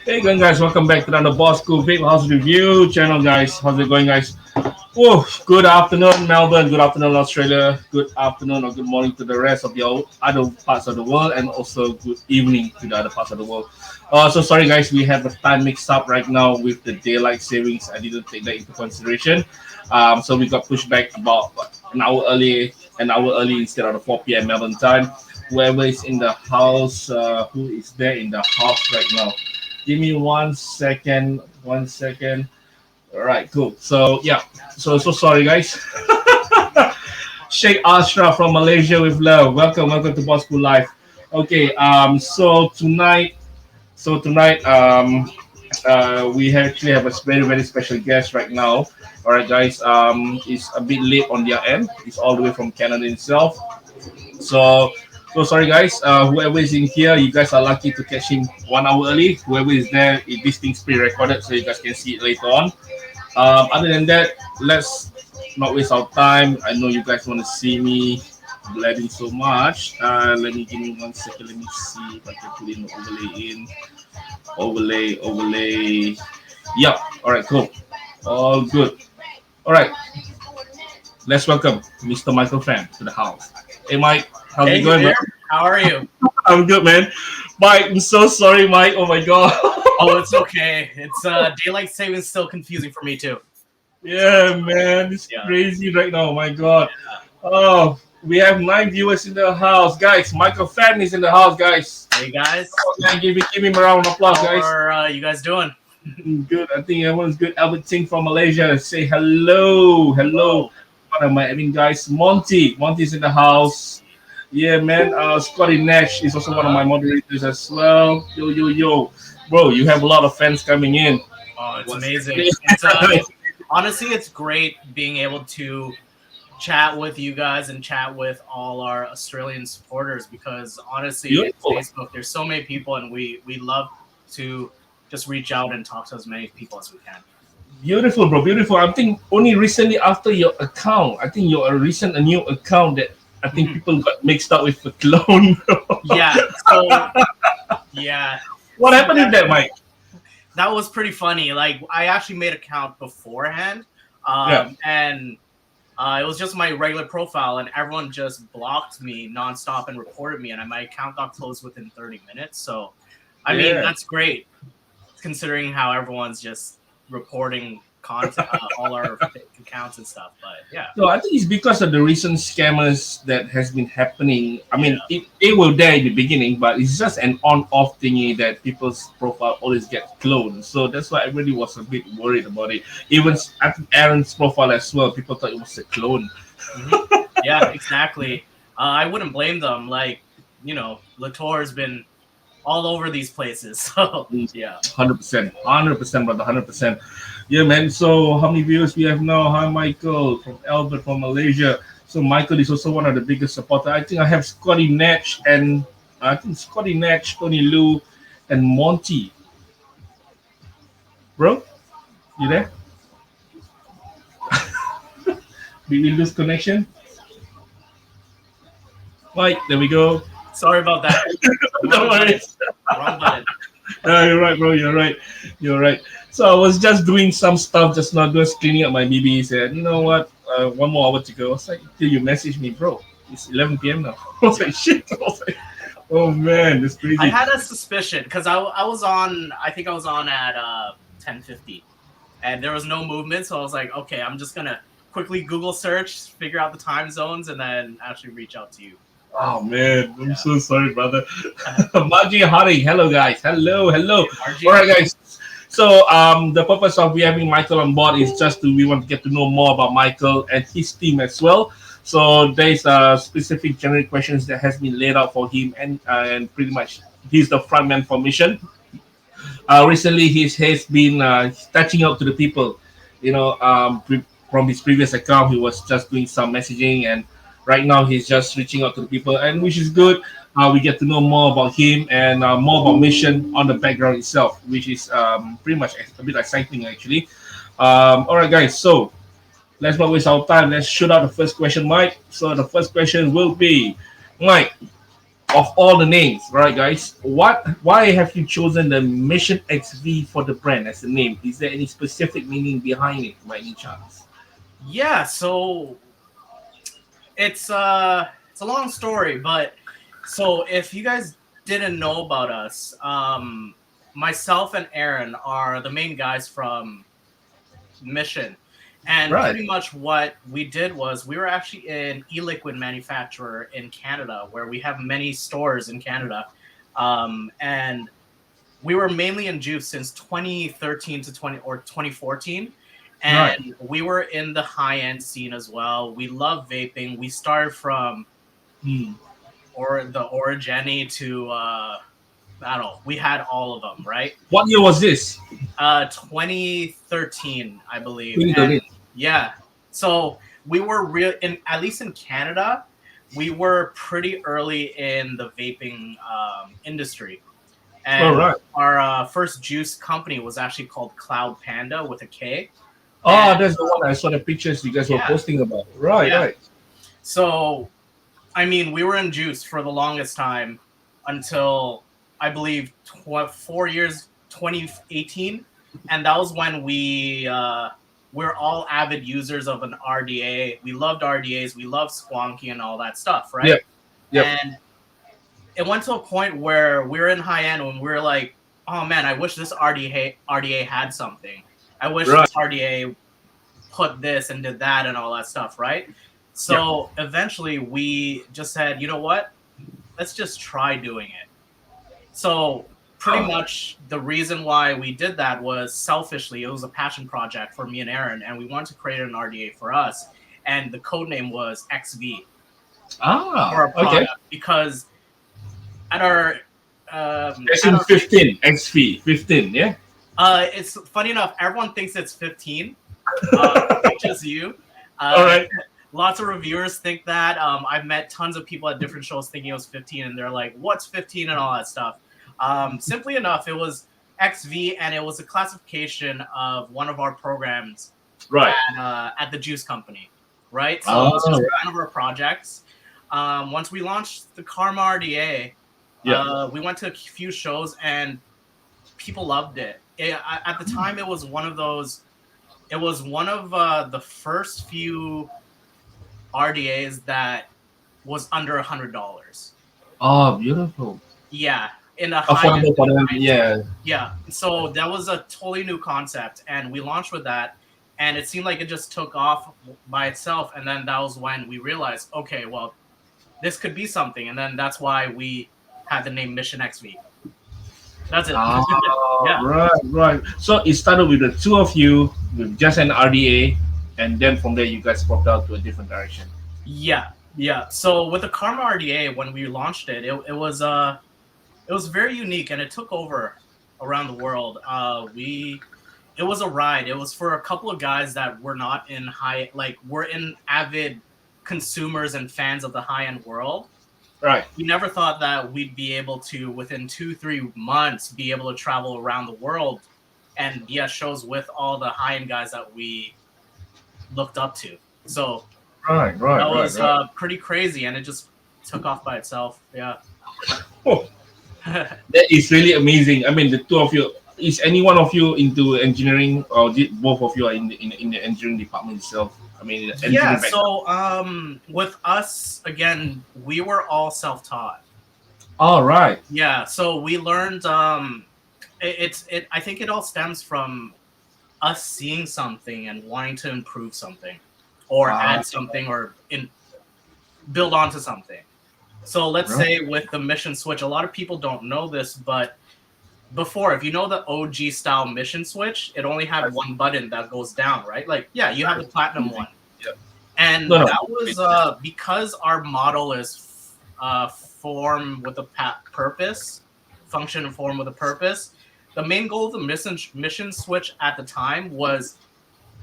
Hey again, guys, welcome back to another Boss Cool Big House Review channel, guys. How's it going, guys? Whoa, good afternoon, Melbourne. Good afternoon, Australia. Good afternoon or good morning to the rest of your other parts of the world, and also good evening to the other parts of the world. So sorry, guys, we have the time mixed up right now with the daylight savings. I didn't take that into consideration. So we got pushed back about an hour early instead of the 4 p.m. Melbourne time. Whoever is in the house, who is there in the house right now? Give me 1 second. 1 second. All right, cool. So yeah, so sorry, guys. Sheikh Ashraf from Malaysia with love. Welcome to Boss School Live. Okay, so tonight, we actually have a very special guest right now. All right, guys. It's a bit late on their end. It's all the way from Canada itself. So, so sorry guys. Whoever is in here, you guys are lucky to catch him 1 hour early. Whoever is there, this thing's pre-recorded, so you guys can see it later on. Other than that, let's not waste our time. I know you guys want to see me blabbing so much. Give me 1 second. Let me see if I can put in the overlay in. Overlay. Yep. All right, cool. All good. All right. Let's welcome Mr. Michael Pham to the house. Hey, Mike. How's it Hey going, bro? there, how are you? I'm good, man. Mike, I'm so sorry, Mike. Oh my god. Oh, it's okay. It's daylight savings still confusing for me too. Yeah, man. It's Yeah. crazy right now. Oh my god. Oh, we have 9 viewers in the house, guys. Michael Pham is in the house, guys. Hey guys, Oh, man, give him a round of applause, how guys. are you guys doing? Good. I think everyone's good. Albert Ting from Malaysia. Say hello. Hello. Hello. One of my admin guys, Monty. Monty's in the house. Yeah, man. Scotty Nash is also one of my Uh, moderators as well. Yo. Bro, you have a lot of fans coming in. oh, it's What's amazing. It's honestly, it's great being able to chat with you guys and chat with all our Australian supporters because honestly, in beautiful. Facebook, there's so many people, and we love to just reach out and talk to as many people as we can. Beautiful, bro. Beautiful. I think only recently after your account, I think your recent a new account that I think Mhm. people got mixed up with a clone. Yeah. So yeah. What So happened with that, Mike? that was pretty funny. Like I actually made an account beforehand, Yeah. and it was just my regular profile, and everyone just blocked me nonstop and reported me, and my account got closed within 30 minutes. So, I mean, Yeah. that's great considering how everyone's just reporting content, all our fake accounts and stuff. But yeah, So I think it's because of the recent scammers that has been happening. I yeah, mean, it were there in the beginning, but it's just an on-off thingy that people's profile always get cloned. So that's why everybody was a bit worried about it. Even I think Aaron's profile as well, people thought it was a clone. hmm yeah, exactly. I wouldn't blame them. Like, Latour has been all over these places. So yeah. 100%, 100%, brother, 100%. Yeah, man. So how many viewers we have now? Hi, Michael from Albert from Malaysia. So Michael is also one of the biggest supporters. I think I have Scotty Natch and I think Scotty Natch, Tony Liu, and Monty. Bro, you there? Did we lose connection? Mike, there we go. Sorry about that. No Wrong button. worries. Wrong button. You're right, bro. You're right. You're right. So I was just doing some stuff just now, just cleaning up my BBs, and you know what? 1 more hour to go. I was like, till you message me, bro. It's 11 p.m. now. I was like, shit. I was like, oh man, it's I crazy. had a suspicion because I was on. I think I was on at 10:50, and there was no movement. So I was like, okay, I'm just gonna quickly Google search, figure out the time zones, and then actually reach out to you. Oh man, I'm Yeah. so sorry, brother. Margie Harding, hello guys, hello. Hey, All Margie. right, guys. So the purpose of we having Michael on board is just to we want to get to know more about Michael and his team as well. So there's specific generic questions that has been laid out for him, and pretty much he's the front man for mission. Recently, he has been touching out to the people. From his previous account, he was just doing some messaging, and right now he's just reaching out to the people, and which is good. We get to know more about him and more about mission on the background itself, which is pretty much a bit exciting actually. All right, guys. So let's not waste our time. Let's shoot out the first question, Mike. So the first question will be, Mike. of all the names, right, guys? Why have you chosen the Mission XV for the brand as a name? Is there any specific meaning behind it, by any chance? Yeah, so it's a long story, but so if you guys didn't know about us, myself and Aaron are the main guys from Mission. And Right. pretty much what we did was we were actually an e-liquid manufacturer in Canada, where we have many stores in Canada. And we were mainly in juice since 2013 to 2014. Right. And we were in the high-end scene as well. We love vaping. We started from Hmm. the Origeni to I don't know. We had all of them, right? What year was this? 2013, I believe. And 2013. yeah, so we were real in, at least in Canada, we were pretty early in the vaping industry. All And right. our first juice company was actually called Cloud Panda with a K. Oh, And that's the one I saw the pictures you guys were yeah, posting about. Right, yeah. right. So I mean, we were in juice for the longest time until I believe 4 years, 2018, and that was when we're all avid users of an RDA. We loved RDAs, we loved Squonky and all that stuff, right? Yep. Yep. And it went to a point where we were in high end when we were like, oh man, I wish this RDA had something. I wish Right. this RDA put this and did that and all that stuff, right? Yep. So eventually we just said, you know what? Let's just try doing it. So pretty Oh. much the reason why we did that was selfishly, it was a passion project for me and Aaron, and we wanted to create an RDA for us. And the code name was XV for Ah, our okay. product because at our As in 15, XV, 15, yeah? it's funny enough, everyone thinks it's 15, just you. All right. Lots of reviewers think that. I've met tons of people at different shows thinking it was 15, and they're like, "What's 15?" and all that stuff. Simply enough, it was XV, and it was a classification of one of our programs Right. at the juice company, right? So it Oh, was just right. one of our projects. Once we launched the Karma RDA, Yeah. we went to a few shows, and people loved it. At the time, it was one of those. It was one of the first few RDAs that was under $100. Oh, beautiful. Yeah, in a high end. Affordable for them. Yeah. Yeah, so that was a totally new concept, and we launched with that, and it seemed like it just took off by itself. And then that was when we realized, okay, well, this could be something, and then that's why we had the name Mission XV. That's it. Ah, Yeah. right, right. So it started with the two of you with just an RDA, and then from there you guys popped out to a different direction. Yeah, yeah. So with the Karma RDA, when we launched it, it was very unique, and it took over around the world. It was a ride. It was for a couple of guys that were not in high, like we're in avid consumers and fans of the high end world. Right. We never thought that we'd be able to, within 2-3 months, be able to travel around the world and be at shows with all the high end guys that we looked up to. So Right, right, that right, was right. pretty crazy, and it just took off by itself. Yeah. Oh, that is really amazing. I mean, the two of you. Is any one of you into engineering, or both of you are in the engineering department itself? I mean, Yeah. engineering background. So with us again, we were all self-taught. All right. Yeah. So we learned. I think it all stems from us seeing something and wanting to improve something, or Ah, add something, or build onto something. So let's right. say with the mission switch, a lot of people don't know this, but before, if you know the OG style mission switch, it only had one button that goes down, right? Like, yeah, you have the platinum one. Yeah. And No, no. that was because our model is form with a purpose, function and form with a purpose. The main goal of the mission switch at the time was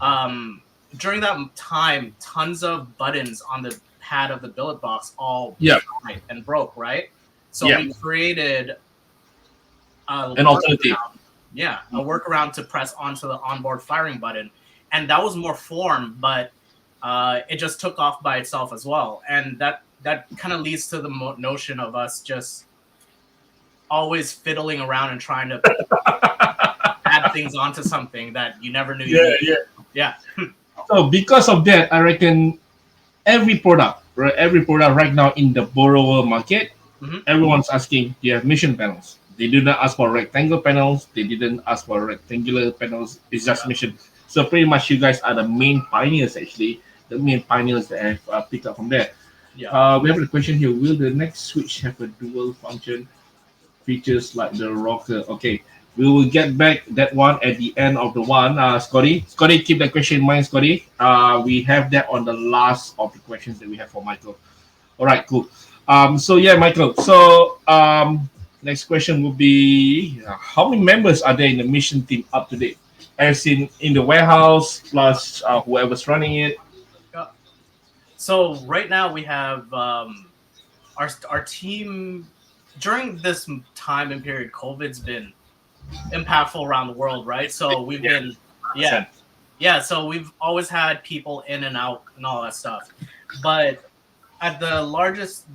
during that time, tons of buttons on the pad of the billet box all Yeah. died and broke, right? So Yeah. we created An alternative. yeah, a workaround to press onto the onboard firing button, and that was more form, but it just took off by itself as well. And that kind of leads to the notion of us just always fiddling around and trying to add things onto something that you never knew you needed. Yeah. So because of that, I reckon every product right now in the borrower market, everyone's asking, do you have mission panels? They do not ask for rectangle panels. They didn't ask for rectangular panels. It's just mission. So pretty much you guys are the main pioneers, actually. The main pioneers that have picked up from there. Yeah. We have a question here. Will the next Switch have a dual function features like the rocker? Okay. We will get back that one at the end of the one, Scotty. Scotty, keep that question in mind, Scotty. We have that on the last of the questions that we have for Michael. All right, cool. So yeah, Michael. So next question will be: how many members are there in the mission team up to date? As in the warehouse plus whoever's running it. Yeah. So right now we have our team during this time and period. COVID's been impactful around the world, right? So we've been so we've always had people in and out and all that stuff, but at the largest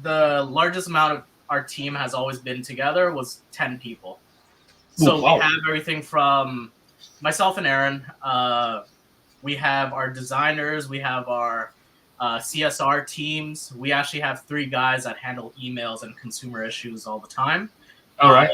amount of our team has always been together was 10 people. So we have everything from myself and Aaron, we have our designers, we have our CSR teams. We actually have 3 guys that handle emails and consumer issues all the time. All right.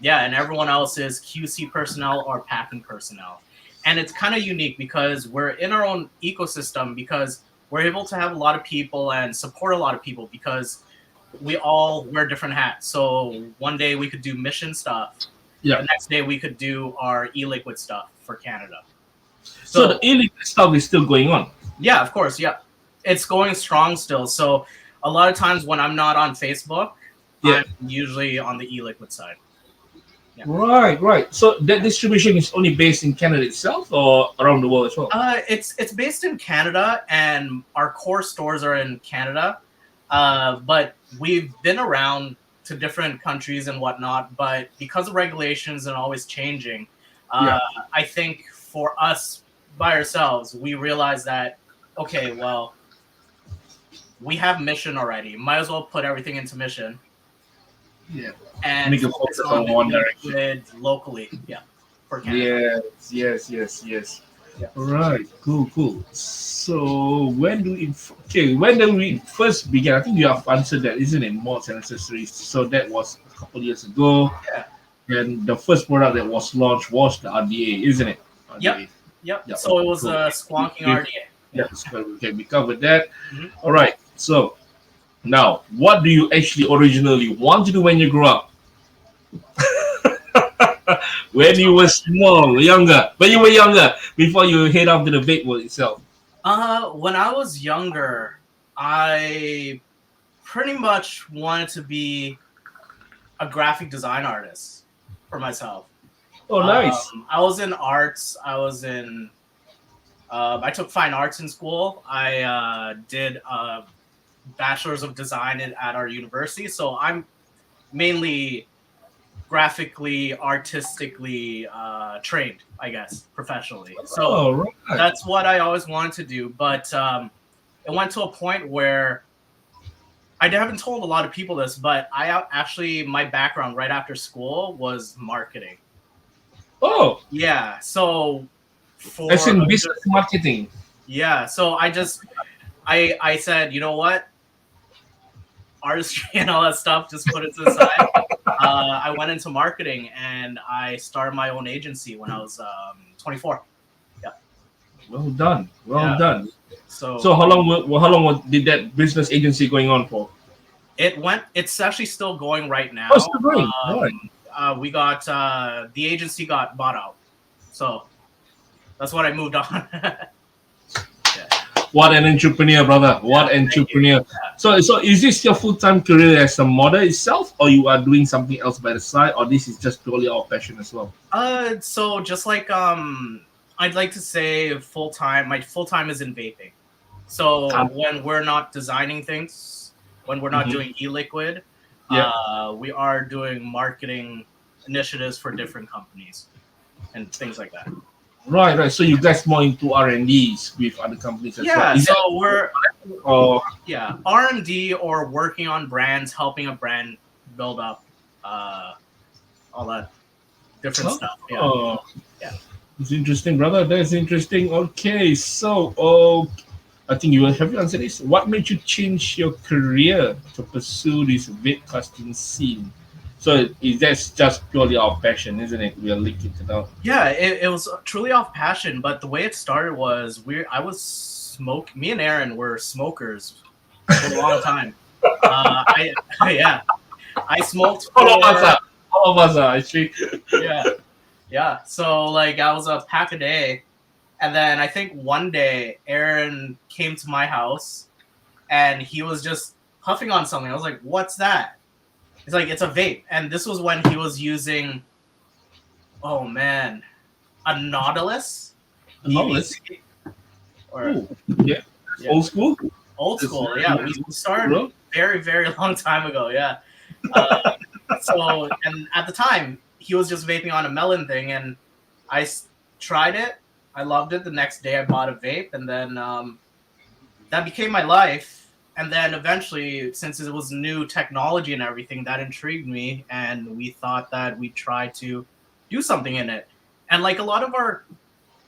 Yeah, and everyone else is QC personnel or packing personnel. And it's kind of unique because we're in our own ecosystem because we're able to have a lot of people and support a lot of people because we all wear different hats. So one day we could do mission stuff. Yeah. The next day we could do our e-liquid stuff for Canada. So the e-liquid stuff is still going on? Yeah, of course. Yeah. It's going strong still. So a lot of times when I'm not on Facebook, I'm usually on the e-liquid side. Yeah. Right. So that distribution is only based in Canada itself or around the world as well? It's based in Canada and our core stores are in Canada. But we've been around to different countries and whatnot, but because of regulations and always changing, I think for us by ourselves, we realized that, okay, well, we have mission already. Might as well put everything into mission. Yeah. And make a focus on one direction locally. Yeah. For Canada. Yes. Yeah. Right. Cool. So when do we first begin? I think you have answered that, isn't it? Mods and accessories. So that was a couple years ago. Yeah. And the first product that was launched was the RDA, isn't it? RDA. Yep. So it was a squonking RDA. Yeah. Okay, we covered that. All right. So now, what do you actually originally want to do when you grow up? When you were younger, before you head off to the vape world itself. When I was younger, I pretty much wanted to be a graphic design artist for myself. Oh, nice. I was in arts. I took fine arts in school. I did a bachelor's of design at our university. So I'm mainly graphically, artistically trained, I guess, professionally. So that's what I always wanted to do. But it went to a point where I haven't told a lot of people this, but my background right after school was marketing. Oh. Yeah. So as in business marketing. Yeah. So I said, you know what? Artistry and all that stuff, just put it to the side. I went into marketing and I started my own agency when I was 24. Yeah. Well done. So how long did that business agency going on for? It's actually still going right now. Oh, still going. Right. We got the agency got bought out. So that's what I moved on. What an entrepreneur, brother. What an entrepreneur. So is this your full-time career as a model itself, or you are doing something else by the side, or this is just purely our passion as well? So just like I'd like to say full-time, my full-time is in vaping. So when we're not designing things, when we're not doing e-liquid, we are doing marketing initiatives for different companies and things like that. Right, right. So you guys more into R&Ds with other companies as well. Yeah, Is so that we're or yeah R&D or working on brands, helping a brand build up, uh, all that different stuff. Yeah, oh, yeah. it's interesting, brother. That's interesting. Okay, so oh, I think you will have you answer this. What made you change your career to pursue this vape casting scene? So is that just purely our passion, isn't it? We are linking it out. Yeah, it was truly off passion, but the way it started was I was me and Aaron were smokers for a long time. I yeah, I smoked All of us for are. All of us are actually. yeah, yeah. So like I was a pack a day, and then I think one day Aaron came to my house and he was just puffing on something. I was like, "What's that?" He's like, "It's a vape." And this was when he was using, oh man, a Nautilus Knowledge. EVC or Oh, yeah. yeah, Old school. old That's school. very Yeah, nice, we started bro. very very long time ago. Yeah. Uh, so and at the time he was just vaping on a melon thing, and tried it. I loved it. The next day I bought a vape, and then that became my life. And then eventually, since it was new technology and everything, that intrigued me, and we thought that we'd try to do something in it. And like a lot of our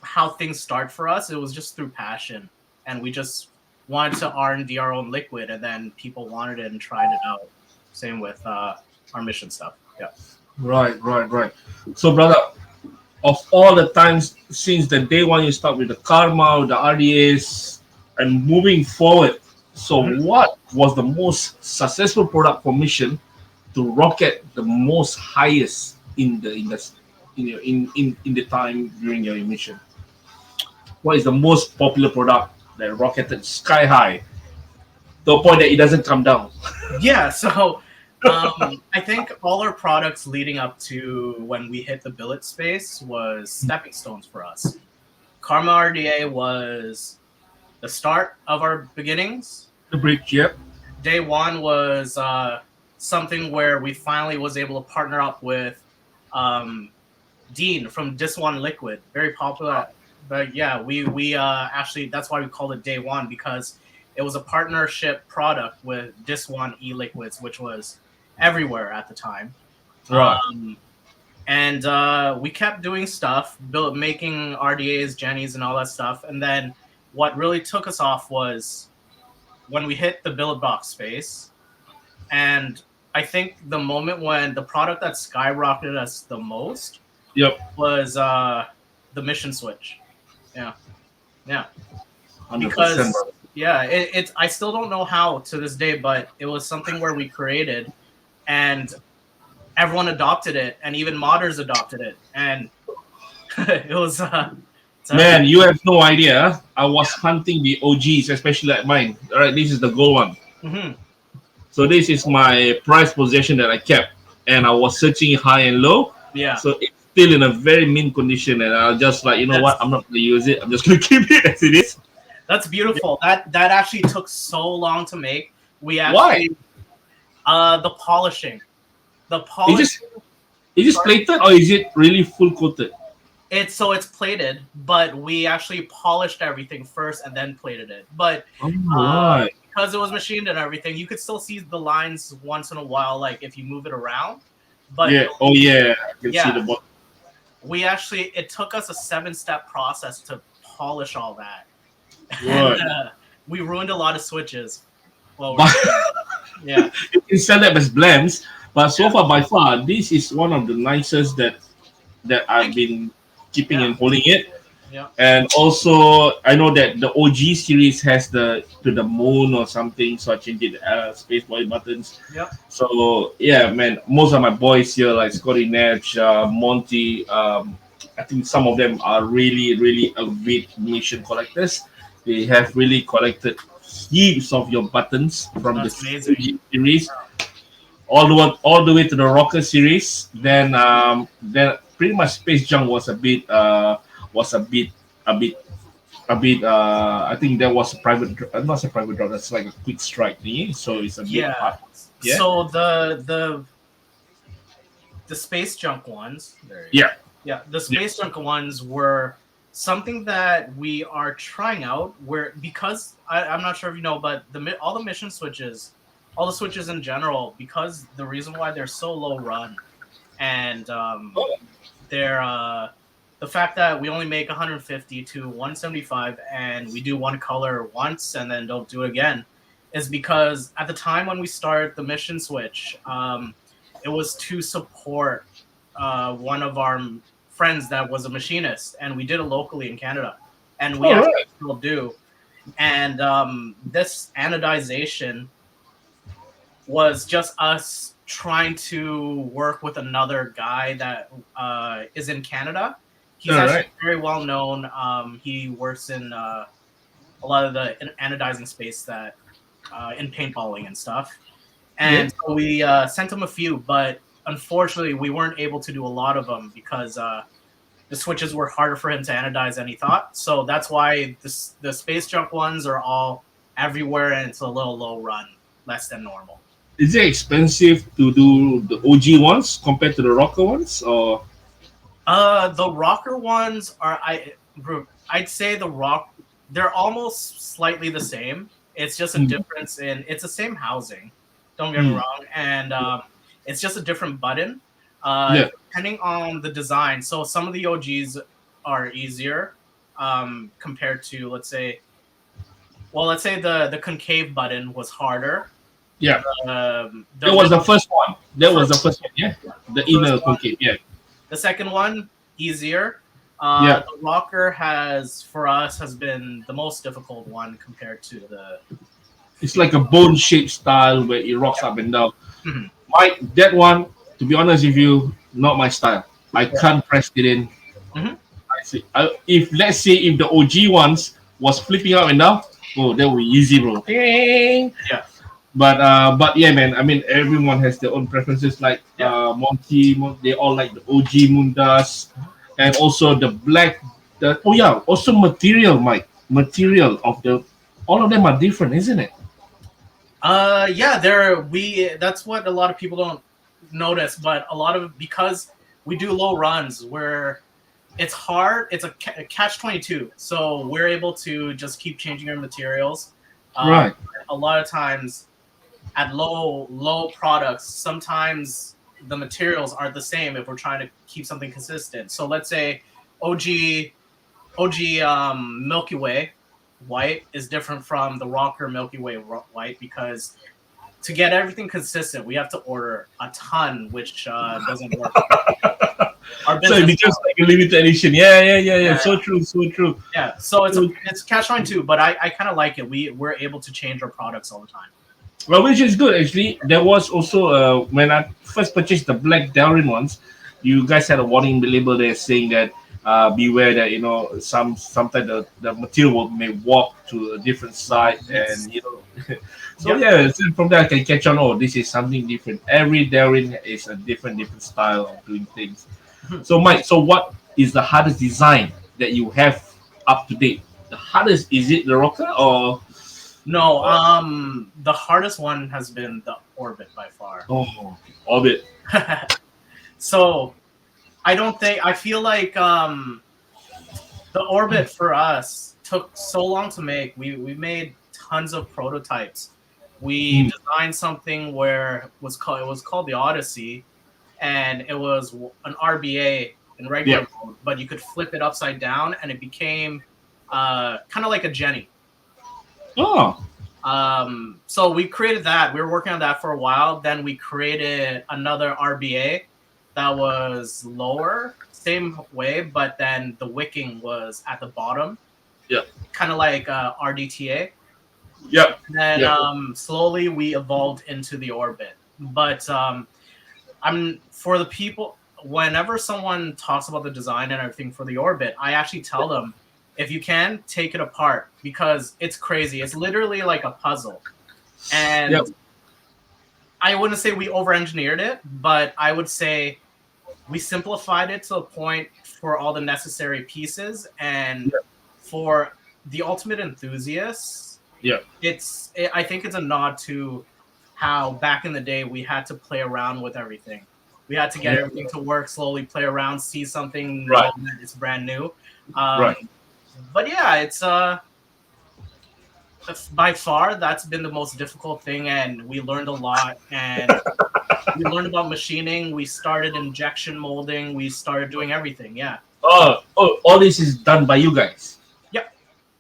how things start for us, it was just through passion, and we just wanted to R&D our own liquid, and then people wanted it and tried it out. Same with our mission stuff. Yeah. Right, right, right. So, brother, of all the times since the day one you start with the Karma, the RDAs, and moving forward, so Mhm. what was the most successful product for Mission to rocket the most highest in the time during your mission? What is the most popular product that rocketed sky high to a point that it doesn't come down? Yeah, so I think all our products leading up to when we hit the billet space was stepping stones for us. Karma RDA was the start of our beginnings. The bridge, yep. Day one was something where we finally was able to partner up with um, Dean from Dis One Liquid, very popular. But yeah, we actually that's why we called it Day One, because it was a partnership product with Dis One E Liquids, which was everywhere at the time. Right. Um, and we kept doing stuff, making RDAs, Jennies, and all that stuff. And then what really took us off was when we hit the billet box space. And I think the moment when the product that skyrocketed us the most Yep. was the mission switch. Yeah, yeah. 100%, Because brother. yeah, it's I still don't know how to this day, but it was something where we created and everyone adopted it, and even modders adopted it, and it was it's Man, everything. you have no idea. I was hunting the OGs, especially like mine. All right, this is the gold one. Hmm. So this is my prized possession that I kept, and I was searching high and low. Yeah, So it's still in a very mint condition, and I just like, you know what? that's I'm not gonna use it. I'm just gonna keep it as it is. that's beautiful. That actually took so long to make. We Why? actually the polishing, the Is polish. this is this plated or is it really full coated? It's plated, but we actually polished everything first and then plated it. But All right. because it was machined and everything, you could still see the lines once in a while, like if you move it around. But Yeah. Oh yeah. I can see yeah, the bottom. we actually it took us a 7-step process to polish all that, and Right. we ruined a lot of switches. Well, But yeah, you can sell them as blends. But so yeah. far, by far, this is one of the nicest that I've Thank you. been keeping Yeah, and holding it. yeah, And also, I know that the OG series has the to the moon or something, so I changed it space boy buttons. yeah. So yeah, man, most of my boys here like Scotty Nash, Monty, I think some of them are really, really avid mission collectors. They have really collected heaps of your buttons from the That's amazing. OG series all the way to the Rocker series. Then pretty much Space Junk was a bit I think there was a not a private drop, that's like a quick strike thingy, so it's a bit Yeah. hard. Yeah. So the space junk ones. There you go. Yeah. Yeah, the Yeah. space junk ones were something that we are trying out, where because I'm not sure if you know, but all the mission switches, all the switches in general, because the reason why they're so low run, and they're the fact that we only make 150 to 175, and we do one color once and then don't do it again, is because at the time when we start the mission switch, it was to support one of our friends that was a machinist, and we did it locally in Canada, and we All actually right. still do. And this anodization was just us trying to work with another guy that is in Canada. He's All actually right. very well known. He works in a lot of the anodizing space that in paintballing and stuff. And so we sent him a few, but unfortunately, we weren't able to do a lot of them because the switches were harder for him to anodize than he thought. So that's why the space junk ones are all everywhere, and it's a little low run, less than normal. Is it expensive to do the OG ones compared to the rocker ones, or? The rocker ones are I'd say they're almost slightly the same. It's just a Hmm. difference in it's the same housing. Don't get me Hmm. wrong, and it's just a different button. Yeah. Depending on the design. So some of the OGs are easier compared to let's say the concave button was harder. Yeah. The That was middle the first one. the That was first the first one. Yeah. The first inner one. concave. Yeah. The second one, easier. Yeah. The rocker for us has been the most difficult one compared to the. It's like a bone shaped style where it rocks up and down. Mhm. That one, to be honest with you, not my style. I Yeah. can't press it in. Mhm. I see. If let's say if the OG ones was flipping up and down, oh, that would be easy, bro. Ding. Yeah. But yeah, man. I mean, everyone has their own preferences. Like Yeah. They all like the OG Mundas, and also the black. Oh yeah, also material, Mike. Material of the all of them are different, isn't it? Yeah, that's what a lot of people don't notice, but a lot of because we do low runs where it's hard, it's a catch 22. So we're able to just keep changing our materials. Um, Right. a lot of times at low products, sometimes the materials aren't the same if we're trying to keep something consistent. So let's say OG OG Milky Way white is different from the Rocker Milky Way white because to get everything consistent, we have to order a ton, which doesn't work. Our So it business becomes like a limited edition. Yeah. Yeah, So true. So true. yeah. So So, it's catch 22, but I kind of like it. We're able to change our products all the time. well, which is good actually. There was also when I first purchased the black Delrin ones, you guys had a warning label there saying that beware that sometimes the material may warp to a different side, Yes. and so Yep. yeah, so from there I can catch on. Oh, this is something different. Every Delrin is a different style of doing things. So Mike, so what is the hardest design that you have up to date? The hardest, is it the rocker or? No, the hardest one has been the orbit by far. Oh, Orbit. So I feel like the orbit for us took so long to make. We made tons of prototypes. We Mm, designed something where it was called the Odyssey, and it was an RBA in regular yeah. mode, but you could flip it upside down, and it became kind of like a Jenny. Oh, So we created that. We were working on that for a while. Then we created another RBA that was lower, same way, but then the wicking was at the bottom, yeah. kind of like RDTA. Yep. And then Yep. slowly we evolved into the orbit. But I'm for the people. Whenever someone talks about the design and everything for the orbit, I actually tell them if you can take it apart because it's crazy. It's literally like a puzzle, Yep. and I wouldn't say we over-engineered it, but I would say we simplified it to a point for all the necessary pieces and Yep. for the ultimate enthusiasts. Yep. I think it's a nod to how back in the day we had to play around with everything. We had to get everything to work slowly, play around, see something Right. that is brand new. Right. But yeah, it's by far that's been the most difficult thing, and we learned a lot. And we learned about machining. We started injection molding. We started doing everything. Yeah. All this is done by you guys Yep.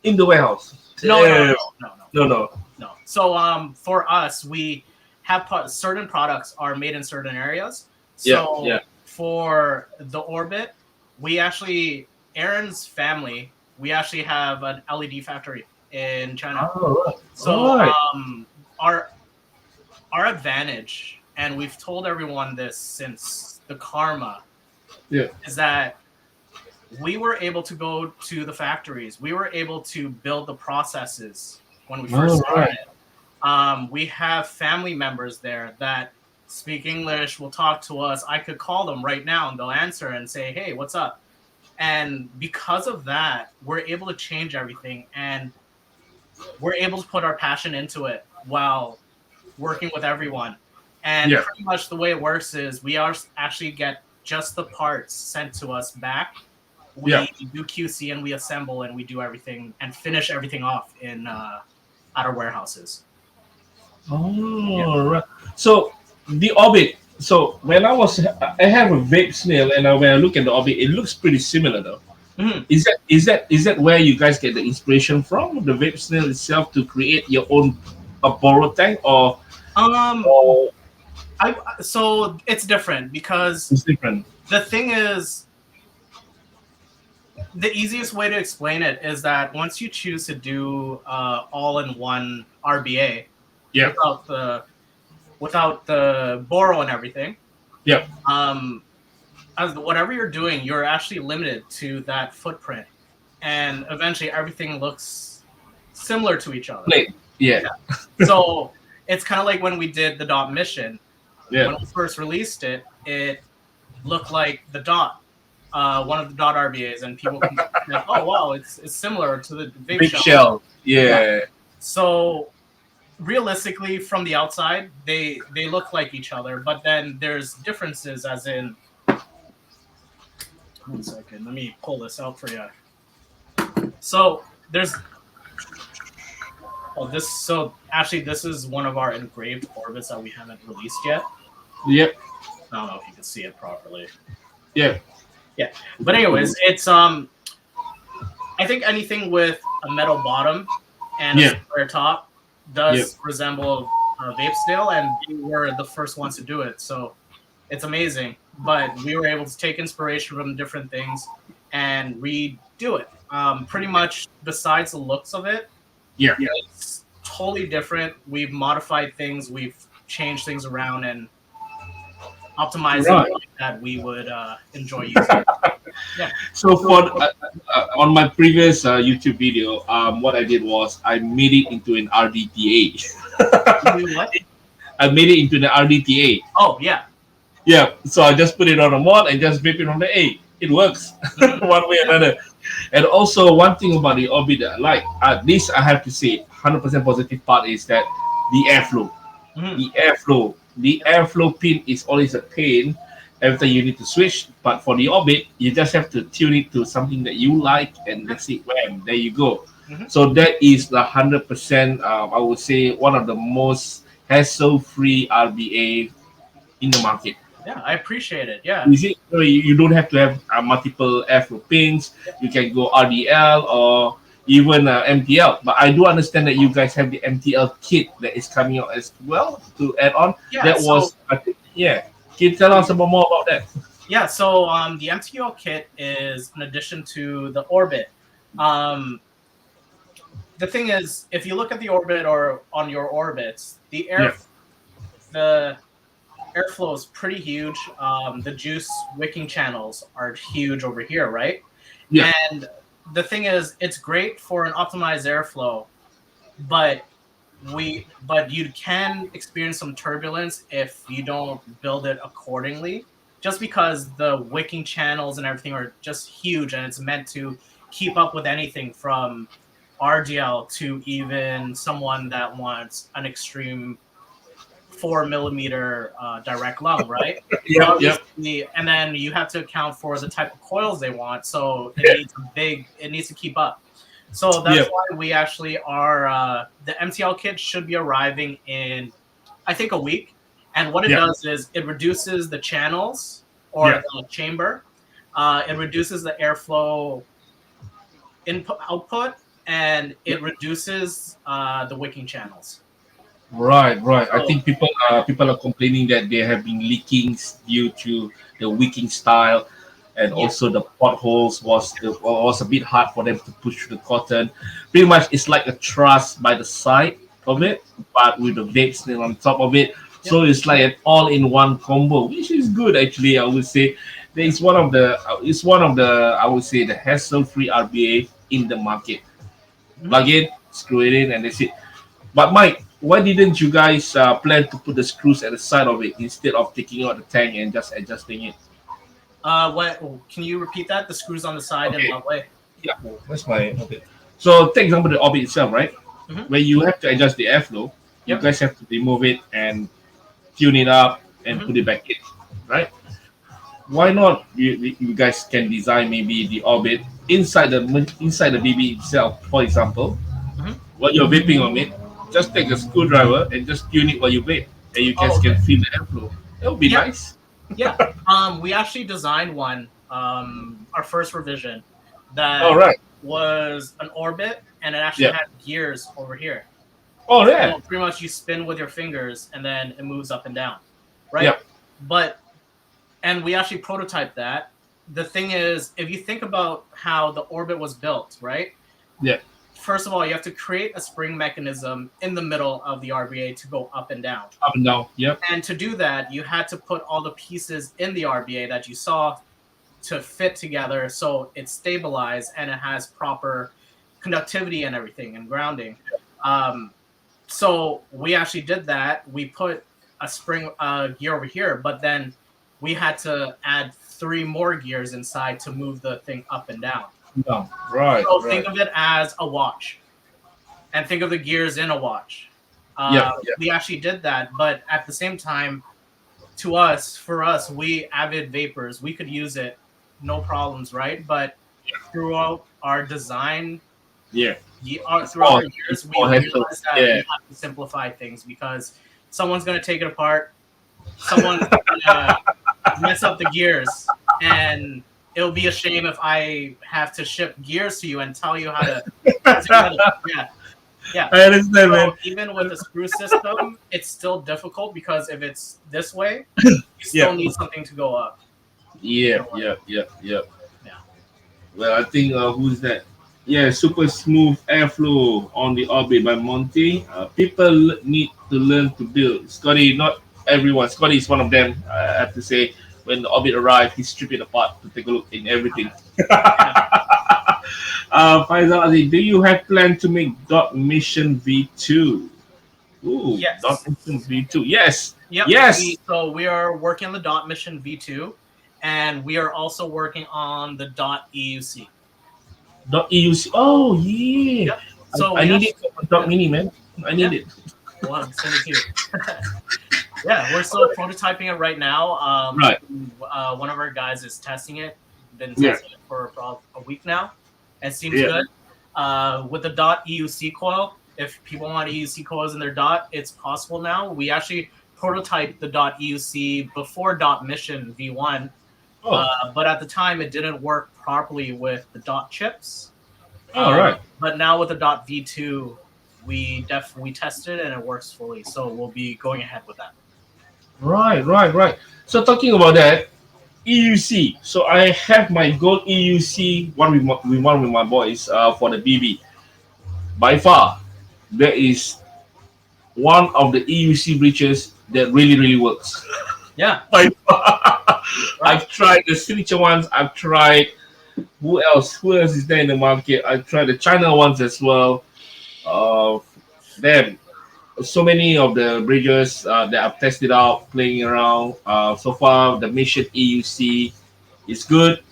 in the warehouse. No, no, Damn. no, no, no, No, no. no. So for us, we have certain products are made in certain areas. So Yeah. for the Orbit, we actually Aaron's family, we actually have an LED factory in China. Oh, right. So All right. Our advantage, and we've told everyone this since the karma, Yeah. is that we were able to go to the factories. We were able to build the processes when we first All right. started. We have family members there that speak English, will talk to us. I could call them right now and they'll answer and say, hey, what's up? And because of that, we're able to change everything, and we're able to put our passion into it while working with everyone. And Yeah. pretty much the way it works is we actually get just the parts sent to us back. We Yeah. do QC and we assemble and we do everything and finish everything off in at our warehouses. Oh, right. So the Orbit. So when I have a vape snail, and when I look at the Orbit, it looks pretty similar though. Mhm. Is that where you guys get the inspiration from, the vape snail itself, to create your own a boro tank, or or So it's different because it's different? the thing is, the easiest way to explain it is that once you choose to do all-in-one RBA Yeah. without the boro and everything, Yeah. as whatever you're doing, you're actually limited to that footprint, and eventually everything looks similar to each other. Plate. Yeah. So it's kind of like when we did the dot mission. Yeah. When we first released it, it looked like the dot, one of the dot RBAs, and people can like, oh wow, it's similar to the vape Big shell. shell. Yeah. So realistically, from the outside, they look like each other, but then there's differences, as in. 1 second, let me pull this out for you. So there's. Oh, so actually, this is one of our engraved orbits that we haven't released yet. Yep. I don't know if you can see it properly. Yeah. Yeah, but anyways, it's I think anything with a metal bottom and a square top does resemble a vape snail, and we were the first ones to do it, so it's amazing. But we were able to take inspiration from different things and redo it. Pretty much, besides the looks of it, Yeah. it's totally different. We've modified things, we've changed things around, and optimized it that we would enjoy using. Yeah. So for on my previous YouTube video, what I did was I made it into an RDTA. What? I made it into an RDTA. Oh yeah. Yeah. So I just put it on a mod and just vape it on the A. It works one way or another. And also one thing about the Orbit that I like, at least I have to say, 100% positive part is that the airflow. The airflow pin is always a pain every time you need to switch. But for the Orbit, you just have to tune it to something that you like, and that's it. Wham, there you go. So that is the 100%. I would say one of the most hassle-free RBA in the market. Yeah, I appreciate it. Yeah. You see, you don't have to have multiple airflow pins. You can go RDL or even MTL. But I do understand that you guys have the MTL kit that is coming out as well to add on. Yeah, That was, I think, yeah. Can you tell us about more about that? Yeah, so the Mtl Kit is an addition to the Orbit. The thing is, if you look at the Orbit or on your orbits, the airflow is pretty huge. The juice wicking channels are huge over here, right? Yeah. And the thing is, it's great for an optimized airflow, but you can experience some turbulence if you don't build it accordingly, just because the wicking channels and everything are just huge, and it's meant to keep up with anything from RGL to even someone that wants an extreme 4 millimeter direct lung, right? Yep, yep, Obviously, and then you have to account for the type of coils they want. So it needs it needs to keep up. So that's yep, why we actually are the MTL kit should be arriving in I think a week. And what it yep, does is it reduces the channels or yeah. the chamber. It reduces the airflow input output, and it reduces the wicking channels. Right, right. I So think people are complaining that they have been leakings due to the wicking style, and yeah, also the potholes was a bit hard for them to push through the cotton. Pretty much, it's like a truss by the side of mhm, it, but with the vape still on top of it. yep, So it's like an all-in-one combo, which is good actually. I would say yeah, it's one of the I would say the hassle-free RBA in the market. mhm. Plug in, screw it in, and that's it. But Mike, why didn't you guys plan to put the screws at the side of it instead of taking out the tank and just adjusting it? Can you repeat that? The screws on the side in Okay, what way? yeah, that's my okay. So take example the orbit itself, right? Hmm. When you have to adjust the airflow, you Yep. guys have to remove it and tune it up and Hmm. put it back in, right? Why not? You guys can design maybe the orbit inside the BB itself, for example. Hmm. While you're vaping on it, just take a screwdriver and just tune it while you vape, and you guys Oh, can okay. feel the airflow. That would be Yeah, nice. yeah. We actually designed one, our first revision, All that right. was an orbit, and it actually Yeah. had gears over here. Oh yeah. So pretty much you spin with your fingers, and then it moves up and down, right? Yeah. But and we actually prototyped that. The thing is, if you think about how the orbit was built, right? Yeah. First of all, you have to create a spring mechanism in the middle of the RBA to go up and down. Up and down. Yep. And to do that, you had to put all the pieces in the RBA that you saw to fit together so it's stabilized and it has proper conductivity and everything and grounding. Um, so we actually did that. We put a spring gear over here, but then we had to add 3 more gears inside to move the thing up and down. Down. Right. So Right. think of it as a watch, and think of the gears in a watch. Yep. Yep. We actually did that, but at the same time, for us, we avid vapors, we could use it, no problems, right? But throughout our design, Yeah. throughout our years, It's we more hassle. realized that we Yeah. have to simplify things because someone's going to take it apart, someone's going to mess up the gears, and it'll be a shame if I have to ship gears to you and tell you how to put it together. Yeah, yeah. I understand, man. So even with the screw system, it's still difficult because if it's this way, you still Yeah. need something to go up. Yeah. Yeah. Yeah. Yeah. Yeah. Well, I think who's that? Yeah, super smooth airflow on the orbit by Monty. People need to learn to build. Scotty, not everyone. Scotty is one of them. I have to say, when the orbit arrived, he stripped it apart to take a look in everything. Yeah. Faisal Aziz, do you have plan to make Dot Mission V2? Ooh, Dot Yes. Mission V2. Yes, Yep. yes. So we are working on the Dot Mission V2, and we are also working on the Dot EUC. Dot EUC. Oh, yeah. Yep. So I we need it actually, for Dot Mini, man. I need yeah, it. well, I'll send it to you. Yeah, we're still prototyping it right now. Right. One of our guys is testing it. Been Yeah. testing it for about a week now. It seems Yeah. good. With the Dot EUC coil, if people want EUC coils in their Dot, it's possible now. We actually prototyped the Dot EUC before Dot Mission V1, Oh, but at the time it didn't work properly with the Dot chips. all right. But now with the Dot V2, we tested and it works fully. So we'll be going ahead with that. Right, right, right. So talking about that, EUC. So I have my gold EUC one with my boys for the BB. By far, there is one of the EUC breaches that really works. Yeah. By far. Right. I've tried the signature ones. I've tried who else? Who else is there in the market? I've tried the China ones as well. Them. So many of the bridges that I've tested out, playing around. So far, the Mission EUC is good.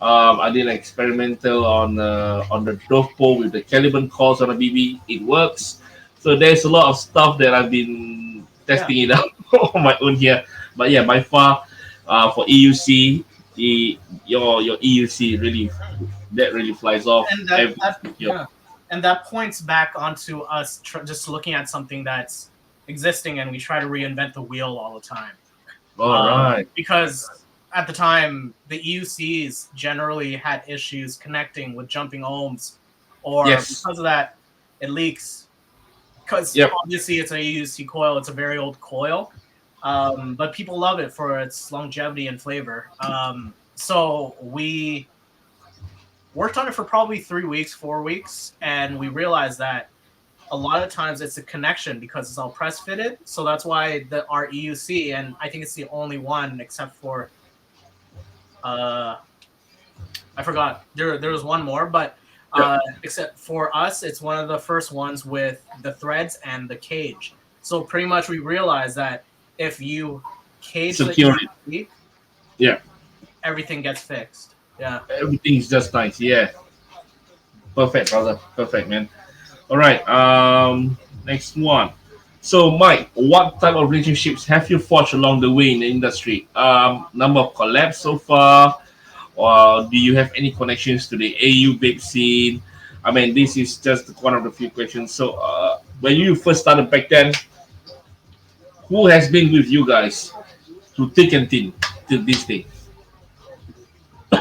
I did an experimental on the Dove pole with the Caliban calls on a BB. It works. So there's a lot of stuff that I've been testing it out on my own here. But yeah, by far, for EUC, your EUC really that really flies off. And that Yeah. yeah, and that points back onto us just looking at something that's existing, and we try to reinvent the wheel all the time. All right. Because at the time, the EUCs generally had issues connecting with jumping ohms, or Yes. because of that, it leaks. Because Yep. obviously it's a EUC coil, it's a very old coil, but people love it for its longevity and flavor. So we worked on it for probably 3 weeks, 4 weeks, and we realized that a lot of times it's a connection because it's all press fitted. So that's why our EUC, and I think it's the only one except for I forgot. There was one more, but except for us, it's one of the first ones with the threads and the cage. So pretty much we realized that if you cage Secure the EUC, Yeah. everything gets fixed. Yeah. Everything's just nice. Yeah. Perfect, brother. Perfect, man. All right. Next one. So, Mike, what type of relationships have you forged along the way in the industry? Number of collabs so far, or do you have any connections to the AU vape scene? I mean, this is just one of the few questions. So, when you first started back then, who has been with you guys to thick and thin till this day?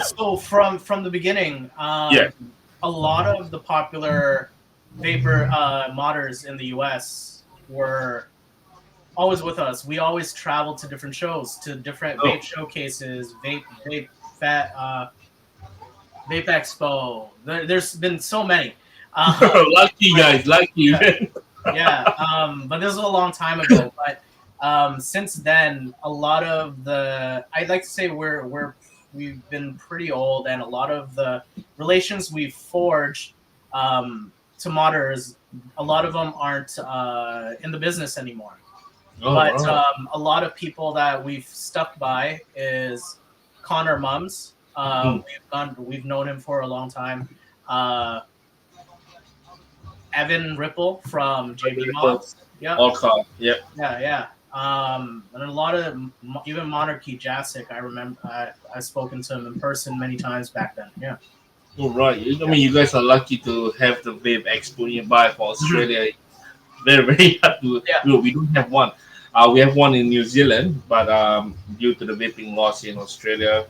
So from the beginning, Yeah. a lot of the popular vapor modders in the US were always with us. We always traveled to different shows, to different vape showcases, fat, vape expo. There's been so many. Lucky guys, lucky. Yeah, but this was a long time ago. But since then, a lot of I'd like to say we've been pretty old, and a lot of the relations we've forged to modders, a lot of them aren't in the business anymore. But right. a lot of people that we've stuck by is Connor Mums. We've known him for a long time. Evan Ripple from JB Mods. Yeah. All car. Yep. Yeah. And a lot of even Monarchy Jasic, I remember I've spoken to him in person many times back then. Yeah. All right. I mean, you guys are lucky to have the Vape Expo nearby for Australia. Very, very hard to do. We don't have one. We have one in New Zealand, but due to the vaping laws in Australia,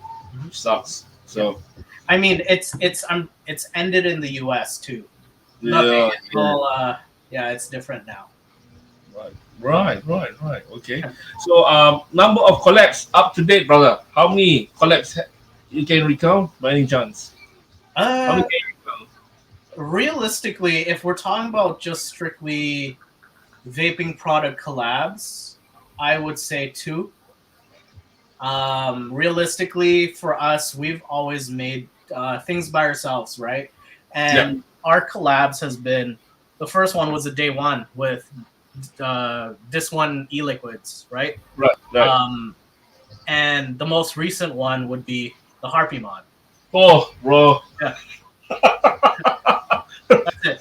sucks. So, I mean, it's ended in the US too. yeah, It's different now. Right. Okay. So, number of collabs up to date, brother. How many collabs you can recount by any chance? How many can you recount? Realistically, if we're talking about just strictly vaping product collabs, I would say 2. Realistically, for us, we've always made things by ourselves, right? And our collabs has been, the first one was a day one with this one e-liquids, right? Right. And the most recent one would be the Harpy mod. Oh, bro. Yeah. That's it.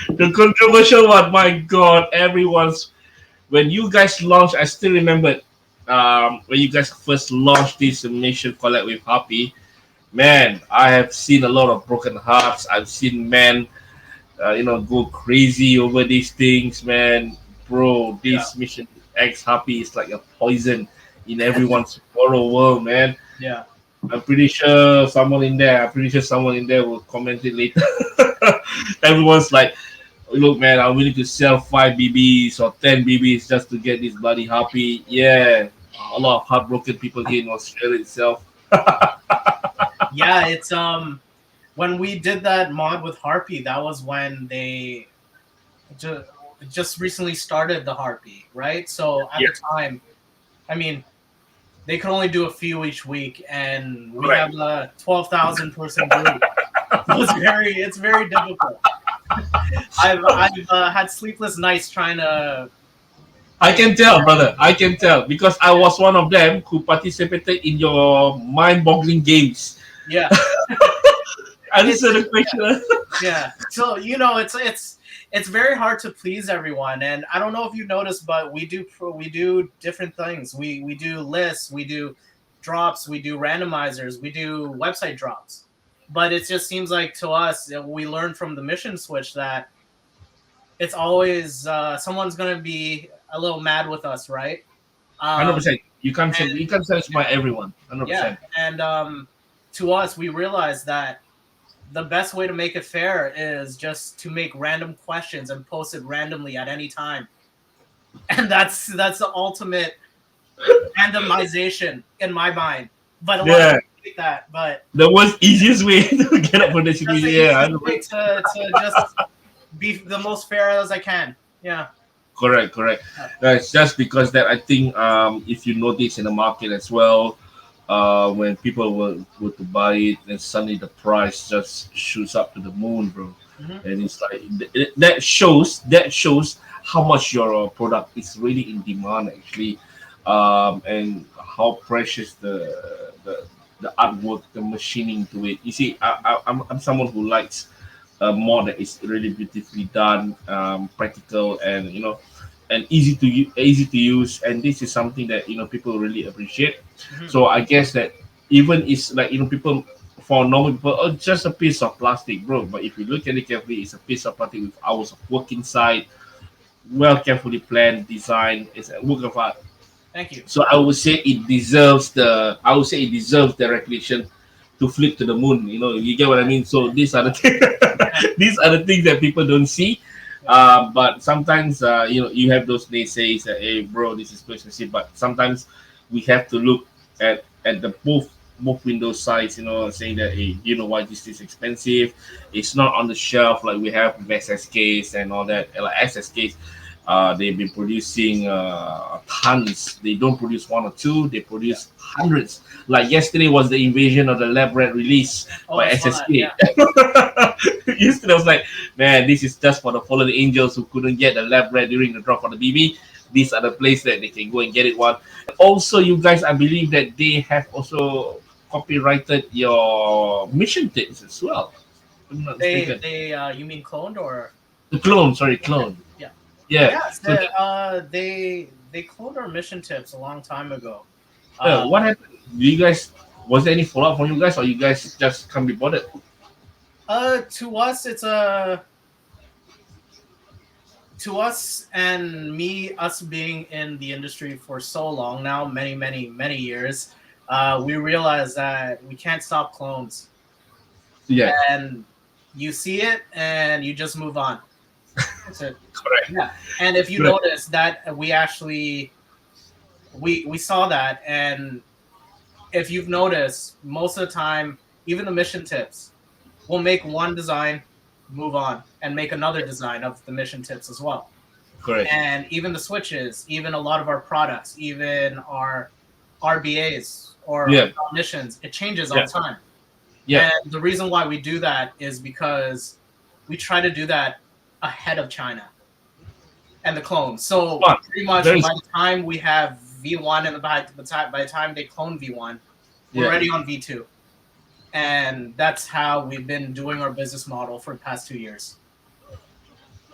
The controversial one, my God, when you guys launched, I still remember when you guys first launched this mission collab with Happy. Man, I have seen a lot of broken hearts. I've seen men, go crazy over these things, man. Bro, this mission X Happy is like a poison in everyone's moral world, man. Yeah. I'm pretty sure someone in there will comment it later. Everyone's like, look, man, I'm willing to sell 5 BBs or 10 BBs just to get this bloody Happy. Yeah, a lot of heartbroken people here in Australia itself. Yeah, it's when we did that mod with Harpy, that was when they just recently started the Harpy, right? So at the time, I mean, they could only do a few each week, and we have a 12,000 person group. It's very difficult. I've had sleepless nights trying to. I can tell, brother. I can tell because I was one of them who participated in your mind-boggling games. Yeah. Answer the question. Yeah. So it's very hard to please everyone, and I don't know if you noticed, but we do different things. We do lists, we do drops, we do randomizers, we do website drops. But it just seems like to us we learned from the mission switch that it's always someone's gonna be a little mad with us, right? Hundred Um, percent. and You can't satisfy everyone. Hundred yeah, percent. and to us we realized that the best way to make it fair is just to make random questions and post it randomly at any time. And that's the ultimate randomization in my mind. But a lot of Yeah, people hate that. But the most easiest way to get up from the that's situation. the Yeah, I easiest know. way to just be the most fair as I can. Yeah. Correct, correct. It's just because that I think if you notice in the market as well, when people were to buy it, then suddenly the price just shoots up to the moon, bro. Hmm. And it's like that shows how much your product is really in demand actually, and how precious the artwork, the machining to it. You see, I'm someone who likes a mod that is really beautifully done, practical, and and easy to use. And this is something that people really appreciate. Hmm. So I guess that even it's like people for normal people, oh, just a piece of plastic, bro. But if you look at it carefully, it's a piece of plastic with hours of work inside, well carefully planned, designed. It's a work of art. Thank you. So I would say it deserves the recognition to flip to the moon. You get what I mean. So these are the Yeah. these are the things that people don't see. Yeah. But sometimes you have those naysays that, hey bro, this is too expensive. But sometimes we have to look at the both window sides, saying that, hey, you know why this is expensive? It's not on the shelf like we have with SSKs and all that. Like SSKs, they've been producing tons. They don't produce one or two; they Yeah. produce hundreds. Like yesterday was the invasion of the lab rat release Oh, by I saw that. SSK. Yeah. Yesterday I was like, man, this is just for the fallen angels who couldn't get the lab rat during the drop for the BB. These are the place that they can go and get it one. Also, you guys, I believe that they have also copyrighted your mission tips as well. If I'm not mistaken. You mean cloned or? The clone, sorry, Okay. clone. Yeah. Yeah. Yes. So, They cloned our mission tips a long time ago. what happened? Do you guys? Was there any follow up from you guys, or you guys just can't be bothered? To us, it's a to us and me, us being in the industry for so long now, many, many, many years, we realize that we can't stop clones, Yeah, and you see it and you just move on. That's it. correct. Yeah. And if you Correct. notice that we actually we saw that, and if you've noticed, most of the time, even the mission tips, we'll make one design, move on, and make another design of the mission tips as well. Correct. And even the switches, even a lot of our products, even our RBAs or Yeah, missions, it changes all yeah, the time. yeah. And the reason why we do that is because we try to do that ahead of China and the clones. So Smart. pretty much Very by smart. the time we have V1 and by the time they clone V1, we're Yeah. already on V2. And that's how we've been doing our business model for the past 2 years.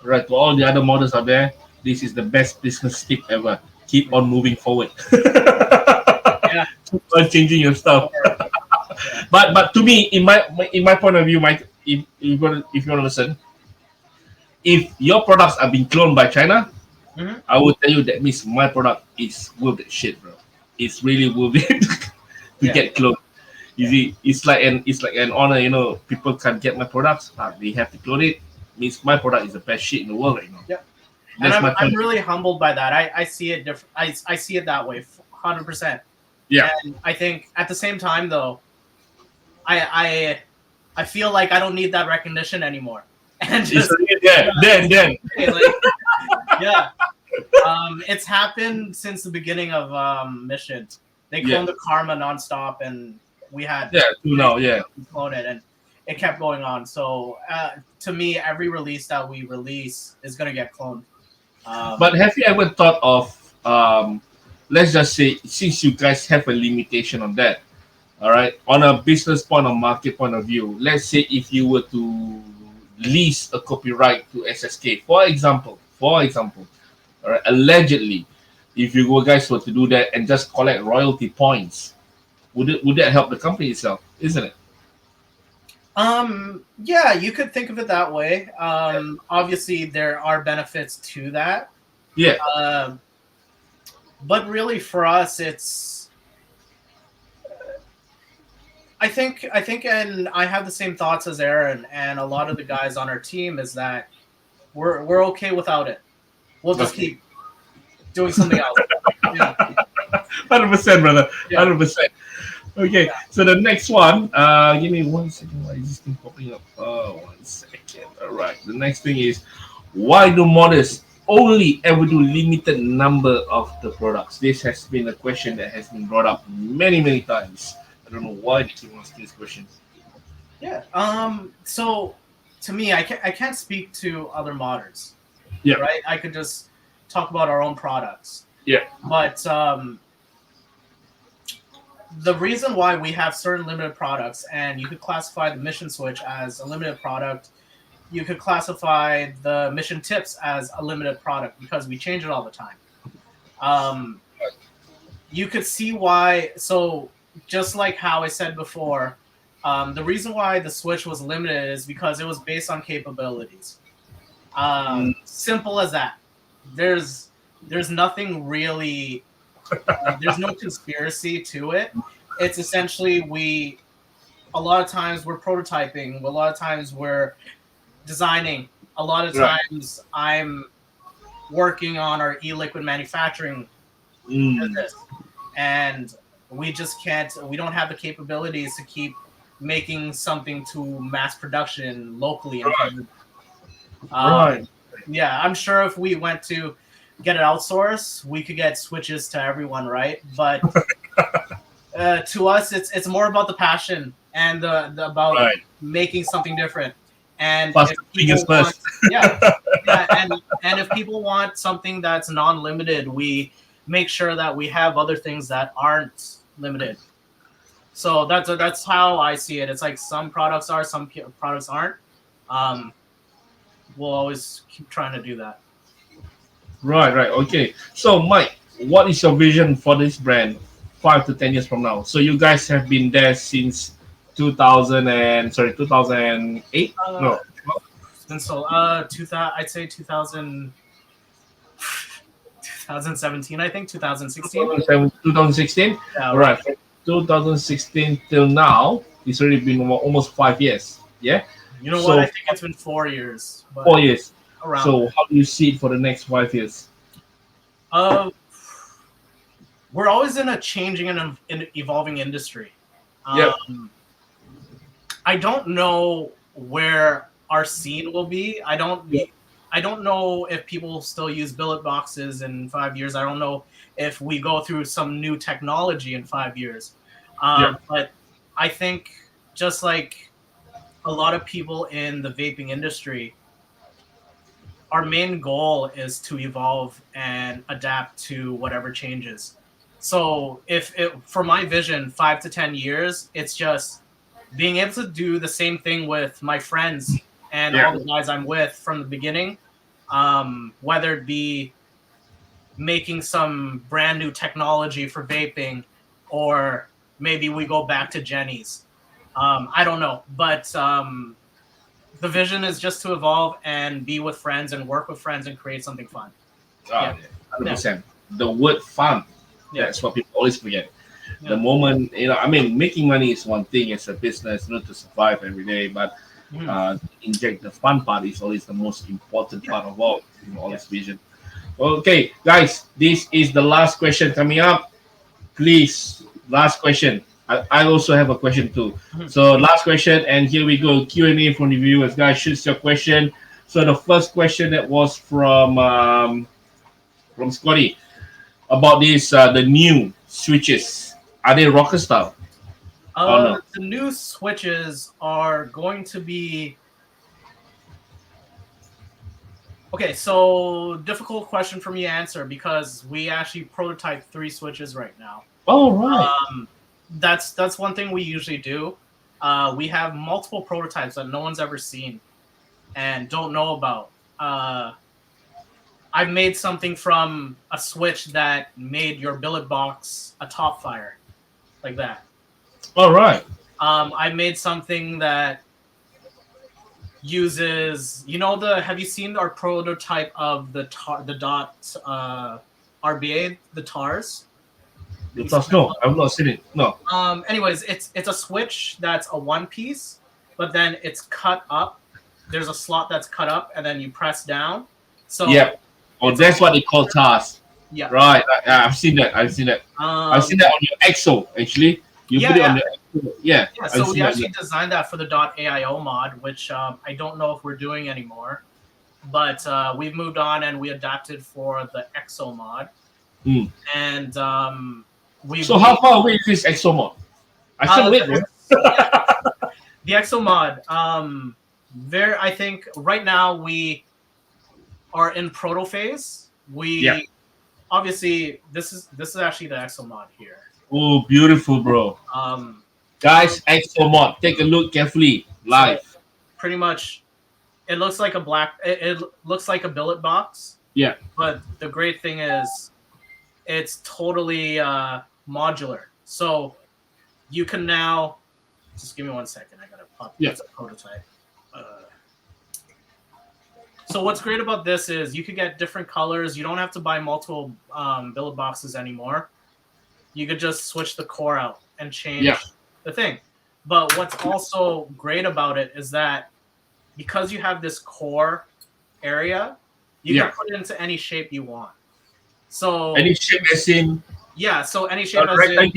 Right. To all the other models out there, this is the best business tip ever. Keep on moving forward. Yeah. Keep on changing your stuff. Yeah. But to me, in my point of view, Mike, if you want to listen, if your products are being cloned by China, Mhm. I will tell you that means my product is worth that shit, bro. It's really worth it to Yeah. get cloned. You Yeah. see, it's like an honor. People can't get my products, but they have to clone it. Means my product is the best shit in the world right now. Yeah. And That's my I'm point. really humbled by that. I see it different. I see it that way, 100%. Yeah. And I think at the same time, though, I feel like I don't need that recognition anymore. And just Yeah. Then. like, yeah, it's happened since the beginning of Mission. They Yeah. cloned the Karma nonstop, and we had Yeah. To now. Yeah. clone it, and it kept going on. So to me, every release that we release is gonna get cloned. But have you ever thought of let's just say, since you guys have a limitation on that, all right, on a business point or market point of view, let's say if you were to lease a copyright to SSK. For example, all right, allegedly, if you guys were to do that and just collect royalty points, would that help the company itself? Isn't it? Yeah, you could think of it that way. Obviously there are benefits to that. Yeah. But really for us it's I think and I have the same thoughts as Aaron and a lot of the guys on our team is that we're okay without it. We'll just Okay. keep doing something else. Yeah. 100%, brother. Yeah. 100%. Okay, Yeah. so the next one, give me 1 second. Why is this thing popping up? 1 second. All right. The next thing is, why do models only ever do limited number of the products? This has been a question that has been brought up many, many times. I don't know why they keep asking this question. Yeah. So to me, I can't speak to other modders. Yeah. Right. I could just talk about our own products. Yeah. But the reason why we have certain limited products, and you could classify the mission switch as a limited product, you could classify the mission tips as a limited product because we change it all the time. You could see why. So just like how I said before, the reason why the switch was limited is because it was based on capabilities. Simple as that. There's nothing really. There's no conspiracy to it. It's essentially a lot of times we're prototyping. A lot of times we're designing. A lot of Right. times I'm working on our e-liquid manufacturing business, and we just can't. We don't have the capabilities to keep making something to mass production locally in Canada. Right. Yeah, I'm sure if we went to get it outsourced, we could get switches to everyone, right? But to us, it's more about the passion and the about Right. making something different. And First if fingers people want, first. yeah, yeah, and if people want something that's non-limited, we make sure that we have other things that aren't limited. So that's how I see it. It's like some products are, some products aren't. Um, we'll always keep trying to do that. Right, right. Okay. So, Mike, what is your vision for this brand 5 to 10 years from now? So, you guys have been there since 2008? Uh, No, it's been so 2000. I'd say 2000, 2017. I think 2016. 2016? Yeah, All right. right. From 2016 till now, it's already been almost 5 years. Yeah. You know what? I So, think it's been 4 years, but 4 years. around So, there. how do you see it for the next 5 years? Uh, we're always in a changing and evolving industry. Yep. I don't know where our scene will be. Yep. I don't know if people still use billet boxes in 5 years. I don't know if we go through some new technology in 5 years. Yep. But I think just like a lot of people in the vaping industry, our main goal is to evolve and adapt to whatever changes. So if it, for my vision, 5 to 10 years, it's just being able to do the same thing with my friends and Yeah. all the guys I'm with from the beginning, whether it be making some brand new technology for vaping, or maybe we go back to Jenny's. I don't know, but the vision is just to evolve and be with friends and work with friends and create something fun. Ah, Yeah. 100%. The word fun. Yeah. That's what people always forget. Yeah. The moment, I mean, making money is one thing, it's a business, to survive every day, but inject the fun part is always the most important part of all this vision. Okay, guys, this is the last question coming up. Please, last question. I also have a question too. So last question, and here we go. Q&A from the viewers. Guys, shoot your question. So the first question that was from Scotty about this the new switches. Are they rocker style? Oh no. The new switches are going to be okay. So difficult question for me to answer because we actually prototype 3 switches right now. Oh right. That's one thing we usually do. We have multiple prototypes that no one's ever seen. and don't know about. I've made something from a switch that made your billet box a top fire, like that. All right. I made something that uses, have you seen our prototype of the dot RBA, the TARS? No, I've not seen it. No. Anyways, it's a switch that's a one piece, but then it's cut up. There's a slot that's cut up, and then you press down. So Yeah. Oh, that's what they call TARS. yeah, Right. I've seen that. I've seen that on your EXO actually. You put it on the EXO. Yeah. Yeah, so we actually designed that for the .aio mod, which I don't know if we're doing anymore, but we've moved on and we adapted for the EXO mod. And so how far away is this EXO mod? I can't wait. The EXO mod, I think right now we are in proto phase. Obviously this is actually the EXO mod here. Oh, beautiful, bro. Guys, EXO mod. Take a look carefully. Live. So pretty much, it looks like it looks like a billet box. Yeah. But the great thing is, it's totally modular. So you can now. Just give me 1 second. I gotta pop. Yeah. It's a prototype. So what's great about this is you could get different colors. You don't have to buy multiple billet boxes anymore. You could just switch the core out and change the thing. But what's also great about it is that because you have this core area, you can put it into any shape you want. So any shape as in so any shape as in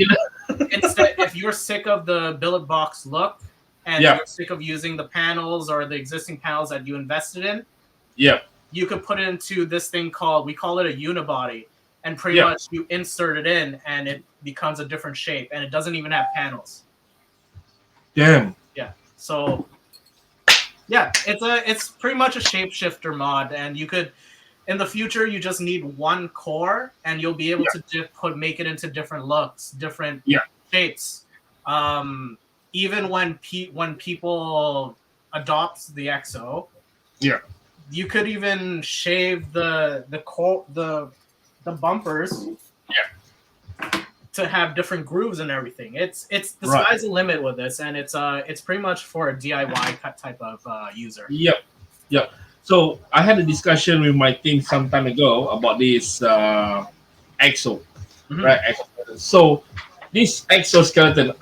if you're sick of the billet box look and you're sick of using the panels or the existing panels that you invested in, you could put it into this thing we call it a unibody, and pretty much you insert it in and it becomes a different shape, and it doesn't even have panels. Damn. Yeah. So it's pretty much a shapeshifter mod, and you could in the future you just need one core and you'll be able to make it into different looks, different shapes. Even when people adopt the EXO, you could even shave the bumpers to have different grooves and everything. It's the sky's the limit with this, and it's pretty much for a DIY type of user. Yep. So I had a discussion with my team some time ago about this EXO, right? So this exoskeleton,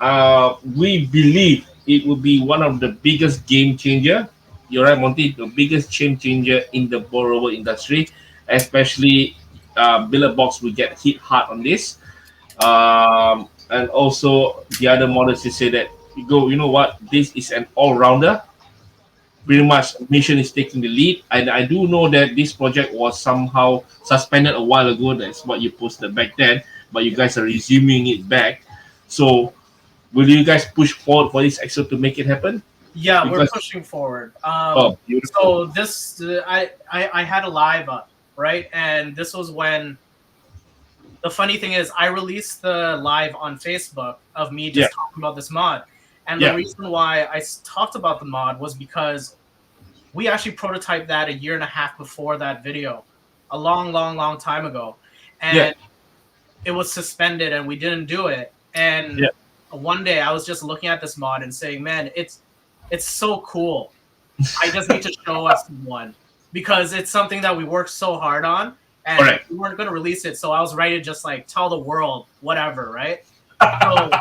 we believe it will be one of the biggest game changer. You're right, Monty. The biggest change changer in the boro industry, especially billet box will get hit hard on this. And also the other models, you say that you know what, this is an all-rounder. Pretty much Mission is taking the lead. And I do know that this project was somehow suspended a while ago. That's what you posted back then, but you guys are resuming it back. So will you guys push forward for this EXO to make it happen? Yeah, we're pushing forward. So this I had a live up, right? And this was when the funny thing is I released the live on Facebook of me just talking about this mod. And the reason why I talked about the mod was because we actually prototyped that 1.5 years before that video, a long time ago. And it was suspended and we didn't do it. And one day I was just looking at this mod and saying, man, it's so cool. I just need to show us one because it's something that we worked so hard on and we weren't going to release it. So I was ready to just like tell the world, whatever, right? So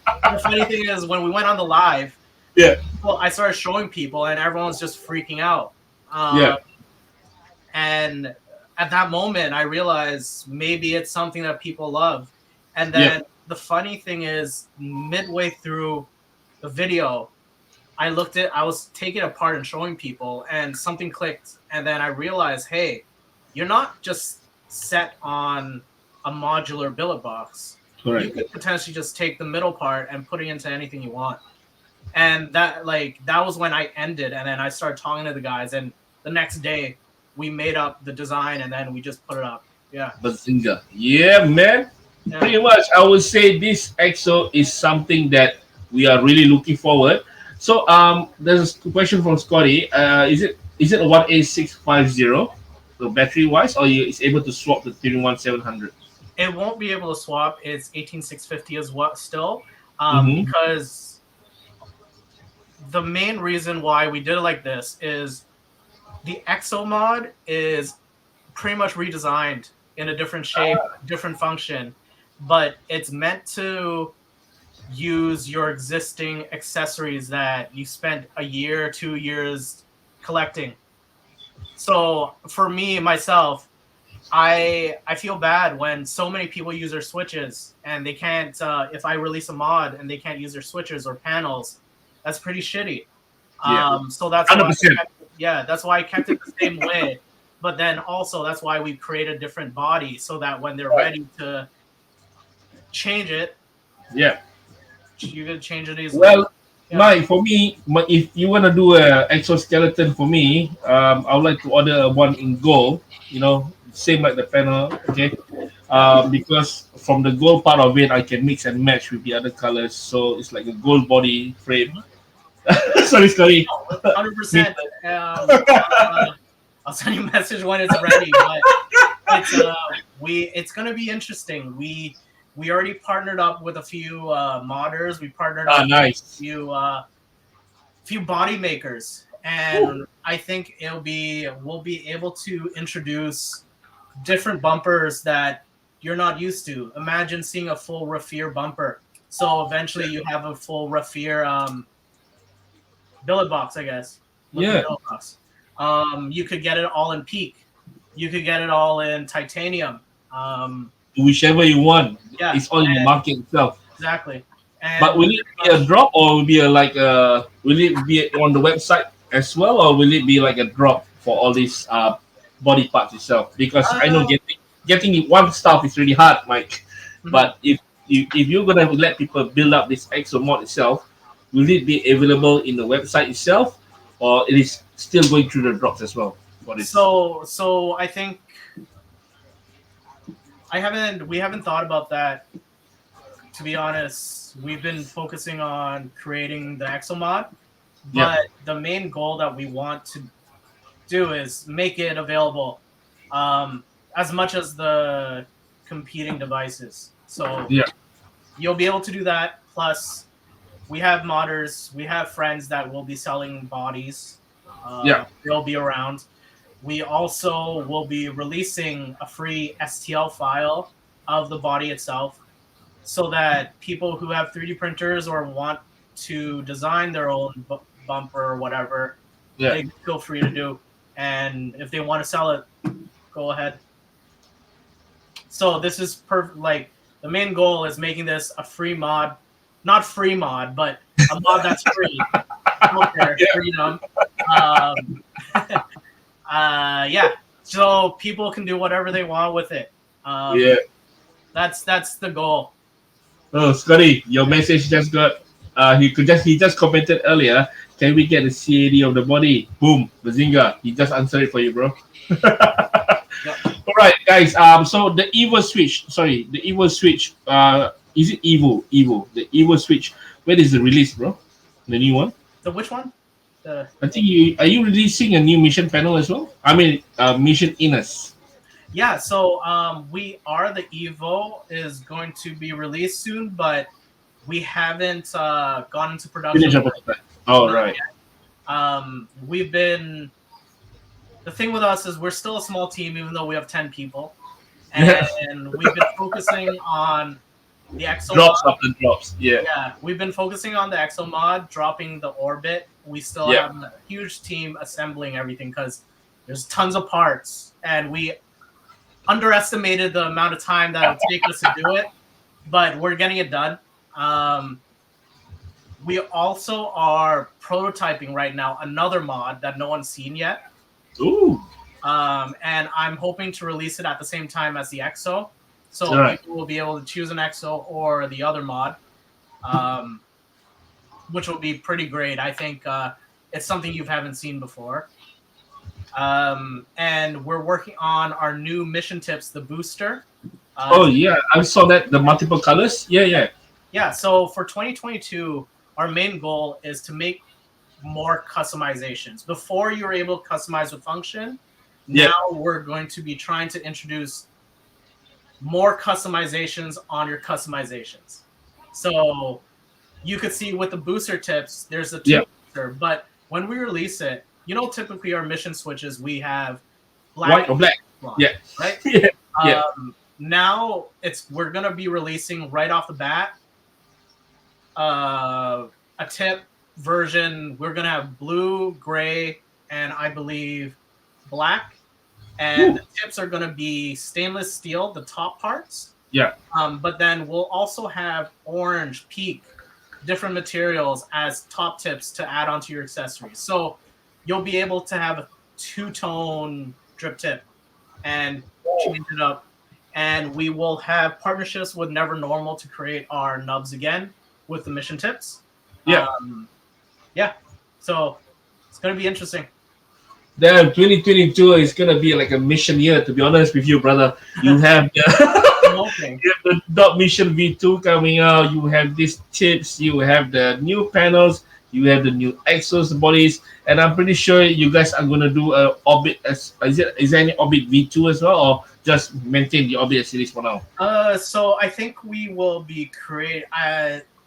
the funny thing is when we went on the live, I started showing people and everyone's just freaking out. And at that moment, I realized maybe it's something that people love. And then the funny thing is midway through the video, I was taking it apart and showing people and something clicked. And then I realized, hey, you're not just set on a modular billet box. You could potentially just take the middle part and put it into anything you want. And that was when I ended. And then I started talking to the guys. And the next day we made up the design and then we just put it up. Yeah. Bazinga. Yeah, man. Yeah. Pretty much, I would say this EXO is something that we are really looking forward. So, there's a question from Scotty. Is it is it a 18650? So battery wise, or you is able to swap the 31700? It won't be able to swap. It's 18650 as well still, Mm-hmm. because the main reason why we did it like this is the EXO mod is pretty much redesigned in a different shape, different function, but it's meant to use your existing accessories that you spent a year, 2 years collecting. So for me myself, I feel bad when so many people use their switches and they can't. If I release a mod and they can't use their switches or panels, that's pretty shitty. Yeah, So that's why, 100%. yeah, that's why I kept it the same way. But then also that's why we create a different body so that when they're Right. ready to change it, Yeah. you can change it easily. Well, Yeah. Mike, for me, if you want to do a exoskeleton for me, I would like to order one in gold. You know, same like the panel. Okay. Yeah. Because from the gold part of it, I can mix and match with the other colors, so it's like a gold body frame. Sorry, Scotty. 100%. I'll send you a message when it's ready. But it's gonna be interesting. We already partnered up with a few modders. We partnered Ah, up with a nice. few body makers, and I think we'll be able to introduce different bumpers that you're not used to. Imagine seeing a full Rafir bumper. So eventually you have a full Rafir billet box, I guess. Looking Yeah, billet box. You could get it all in peak. You could get it all in titanium. whichever you want. Yeah, It's all in the market itself. exactly. But And will it be a drop, or will be a like a will it be on the website as well, or will it be like a drop for all these body parts itself? Because I know uh, getting it one stuff is really hard, Mike. mhm. But if you're gonna let people build up this exo mod itself, will it be available in the website itself, or it is still going through the drops as well for this? So I think we haven't thought about that, to be honest. We've been focusing on creating the exomod, Yeah, but the main goal that we want to do is make it available um, as much as the competing devices. So yeah, you'll be able to do that. Plus, we have modders, we have friends that will be selling bodies. yeah, They'll be around. We also will be releasing a free STL file of the body itself so that people who have 3D printers or want to design their own bumper or whatever, yeah. they feel free to do. And if they want to sell it, go ahead. So this is like the main goal is making this a free mod, not free mod, but a mod that's free. Out there, Yeah. freedom. Um, yeah. So people can do whatever they want with it. Yeah. That's the goal. Oh, Scotty, your message just got. He just commented earlier. Can we get the CAD of the body? Boom, Bazinga. He just answered it for you, bro. Yep. All right, guys. So the Evo Switch. Sorry, the Evo Switch. Is it Evo? Evo. The Evo Switch. When is the release, bro? The new one. The which one? The I think you are you releasing a new mission panel as well. I mean, mission inners. Yeah, so we are the Evo is going to be released soon, but we haven't gone into production. Finish up with that. All Not right. We've been the thing with us is we're still a small team, even though we have 10 people, and we've been focusing on the Exo Drops mod. after drops. Yeah. Yeah, we've been focusing on the Exo mod, dropping the orbit. We still Yeah. have a huge team assembling everything because there's tons of parts, and we underestimated the amount of time that it would take us to do it, but we're getting it done. We also are prototyping right now another mod that no one's seen yet. Ooh. And I'm hoping to release it at the same time as the EXO. So All right. people will be able to choose an EXO or the other mod, which will be pretty great. I think it's something you haven't seen before. And we're working on our new mission tips, the booster. Oh yeah, I saw that the multiple colors. Yeah, yeah. Yeah, so for 2022, our main goal is to make more customizations. Before you were able to customize with function, Yeah. now we're going to be trying to introduce more customizations on your customizations. So you could see with the booster tips, there's a Yeah. two booster, but when we release it, typically our mission switches, we have White black or black? blonde, Yeah. right? Yeah. Yeah. Now we're gonna be releasing right off the bat a tip version. We're gonna have blue, gray, and I believe black. And Woo. the tips are gonna be stainless steel, the top parts. Yeah. But then we'll also have orange, peak, different materials as top tips to add onto your accessories. So you'll be able to have a two-tone drip tip and change it up. And we will have partnerships with Never Normal to create our nubs again with the mission tips. Yeah. Yeah. So it's going to be interesting. Damn, 2022 is gonna be like a mission year. To be honest with you, brother, you have the you have the Dot Mission V2 coming out. You have these tips. You have the new panels. You have the new exos bodies, and I'm pretty sure you guys are gonna do a Orbit. Is there any Orbit V2 as well, or just maintain the Orbit series for now? So I think we will be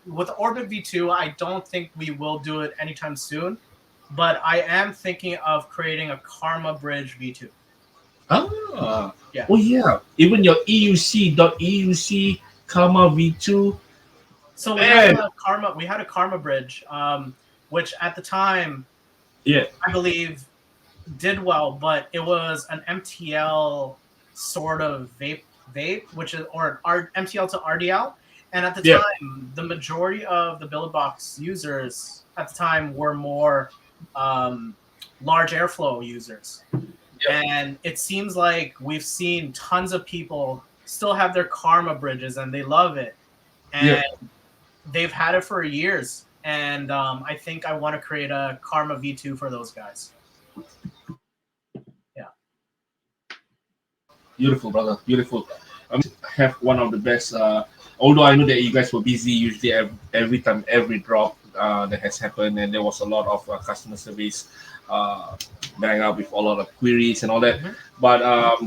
with Orbit V2. I don't think we will do it anytime soon. But I am thinking of creating a Karma Bridge V2. Ah, Yeah. Oh yeah. Even your EUC Karma V2. So Man. we had a Karma Bridge, which at the time, Yeah. I believe, did well, but it was an MTL sort of vape, which is or MTL to RDL. And at the Yeah. time, the majority of the Billet Box users at the time were more large airflow users. Yeah. And it seems like we've seen tons of people still have their Karma bridges and they love it. And Yeah. they've had it for years. And I think I want to create a Karma V2 for those guys. Yeah. Beautiful, brother. Beautiful. Have one of the best. Although I know that you guys were busy, usually every time, every drop that has happened, and there was a lot of customer service bang up with a lot of queries and all that. Mm-hmm. But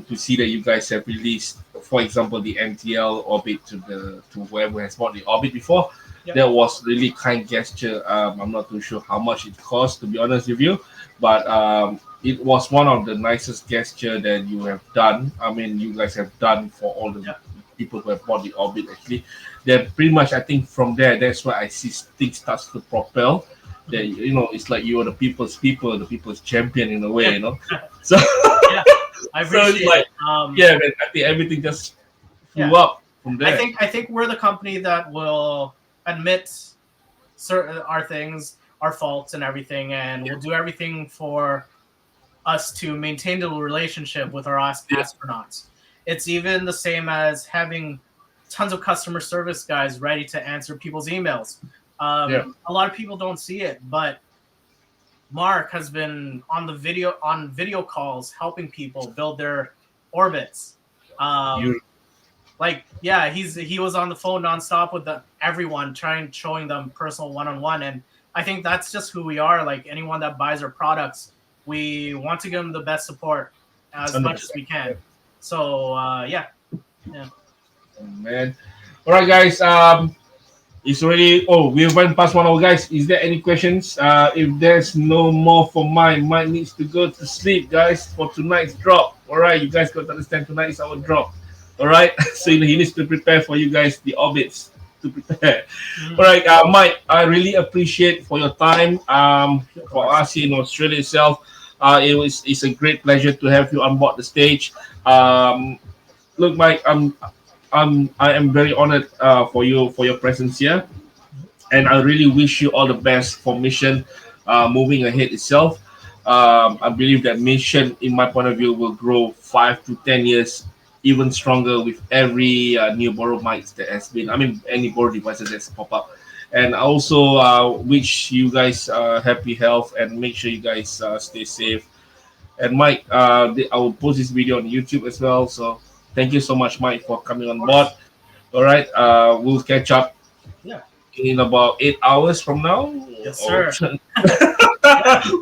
to see that you guys have released, for example, the MTL Orbit to whoever has bought the Orbit before, Yep. that was really kind gesture. I'm not too sure how much it cost, to be honest with you, but it was one of the nicest gesture that you have done. I mean, you guys have done for all the people who have bought the Orbit. Actually, then pretty much I think from there, that's why I see things starts to propel. That it's like you are the people's champion in a way. So Yeah, I so appreciate it's like it. yeah, man, I think everything just flew up from there. I think we're the company that will admit certain our things, our faults, and everything, and we'll do everything for us to maintain the relationship with our astronauts. It's even the same as having tons of customer service guys ready to answer people's emails. A lot of people don't see it, but Mark has been on video calls helping people build their orbits. He was on the phone nonstop with everyone, showing them personal one-on-one, and I think that's just who we are. Like anyone that buys our products, we want to give them the best support as 100%. Much as we can. So yeah. Oh, man. All right, guys. It's already. Oh, we went past 1 hour, guys. Is there any questions? If there's no more for mine needs to go to sleep, guys, for tonight's drop. All right, you guys got to understand tonight is our drop. All right, so he needs to prepare for you guys the orbits to prepare. All right, Mike, I really appreciate for your time. For us here in Australia itself, it's a great pleasure to have you on board the stage. Look, Mike, I am very honored for your presence here, and I really wish you all the best for mission moving ahead itself. I believe that mission, in my point of view, will grow 5 to 10 years even stronger with every new boro mics that has been. I mean, any boro devices that's pop up. And I also wish you guys happy health and make sure you guys stay safe. And Mike, I will post this video on YouTube as well. So thank you so much, Mike, for coming on board. All right, we'll catch up in about 8 hours from now. Yes, sir.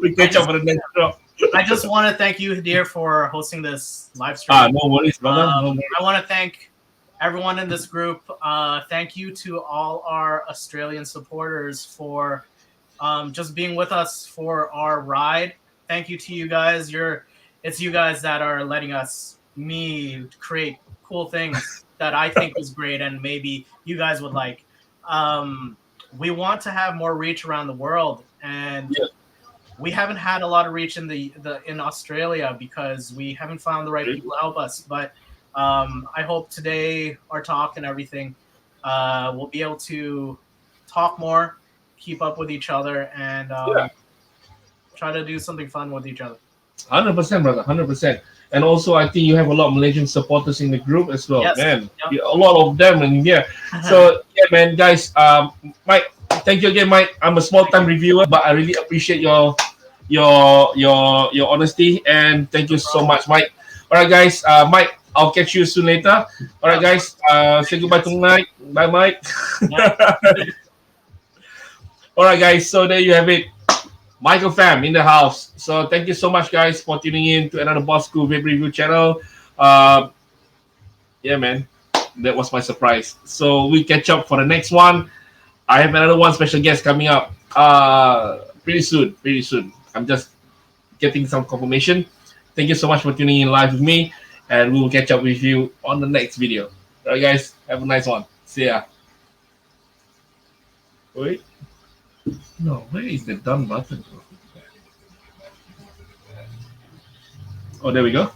We catch up for the next show. I just want to thank you, dear, for hosting this live stream. No worries, brother. No worries. I want to thank everyone in this group. Thank you to all our Australian supporters for just being with us for our ride. Thank you to you guys. It's you guys that are letting me create cool things that I think is great and maybe you guys would like. We want to have more reach around the world, and we haven't had a lot of reach in Australia because we haven't found the right people to help us. But I hope today our talk and everything we'll be able to talk more, keep up with each other, and try to do something fun with each other. 100%, brother. 100%. And also, I think you have a lot of Malaysian supporters in the group as well, man. Yep. A lot of them in here. So yeah, man, guys. Mike, thank you again, Mike. I'm a small-time reviewer, but I really appreciate your honesty, and thank you so much, Mike. All right, guys. Mike, I'll catch you soon later. All right, guys. Say goodbye tonight. Bye, Mike. All right, guys. So there you have it. Michael Pham in the house. So thank you so much, guys, for tuning in to another Boss School Vape Review channel. Yeah, man, that was my surprise. So we catch up for the next one. I have another one special guest coming up pretty soon. I'm just getting some confirmation. Thank you so much for tuning in live with me, and we will catch up with you on the next video. All right, guys, have a nice one. See ya. Wait. No, where is the done button? Oh, there we go.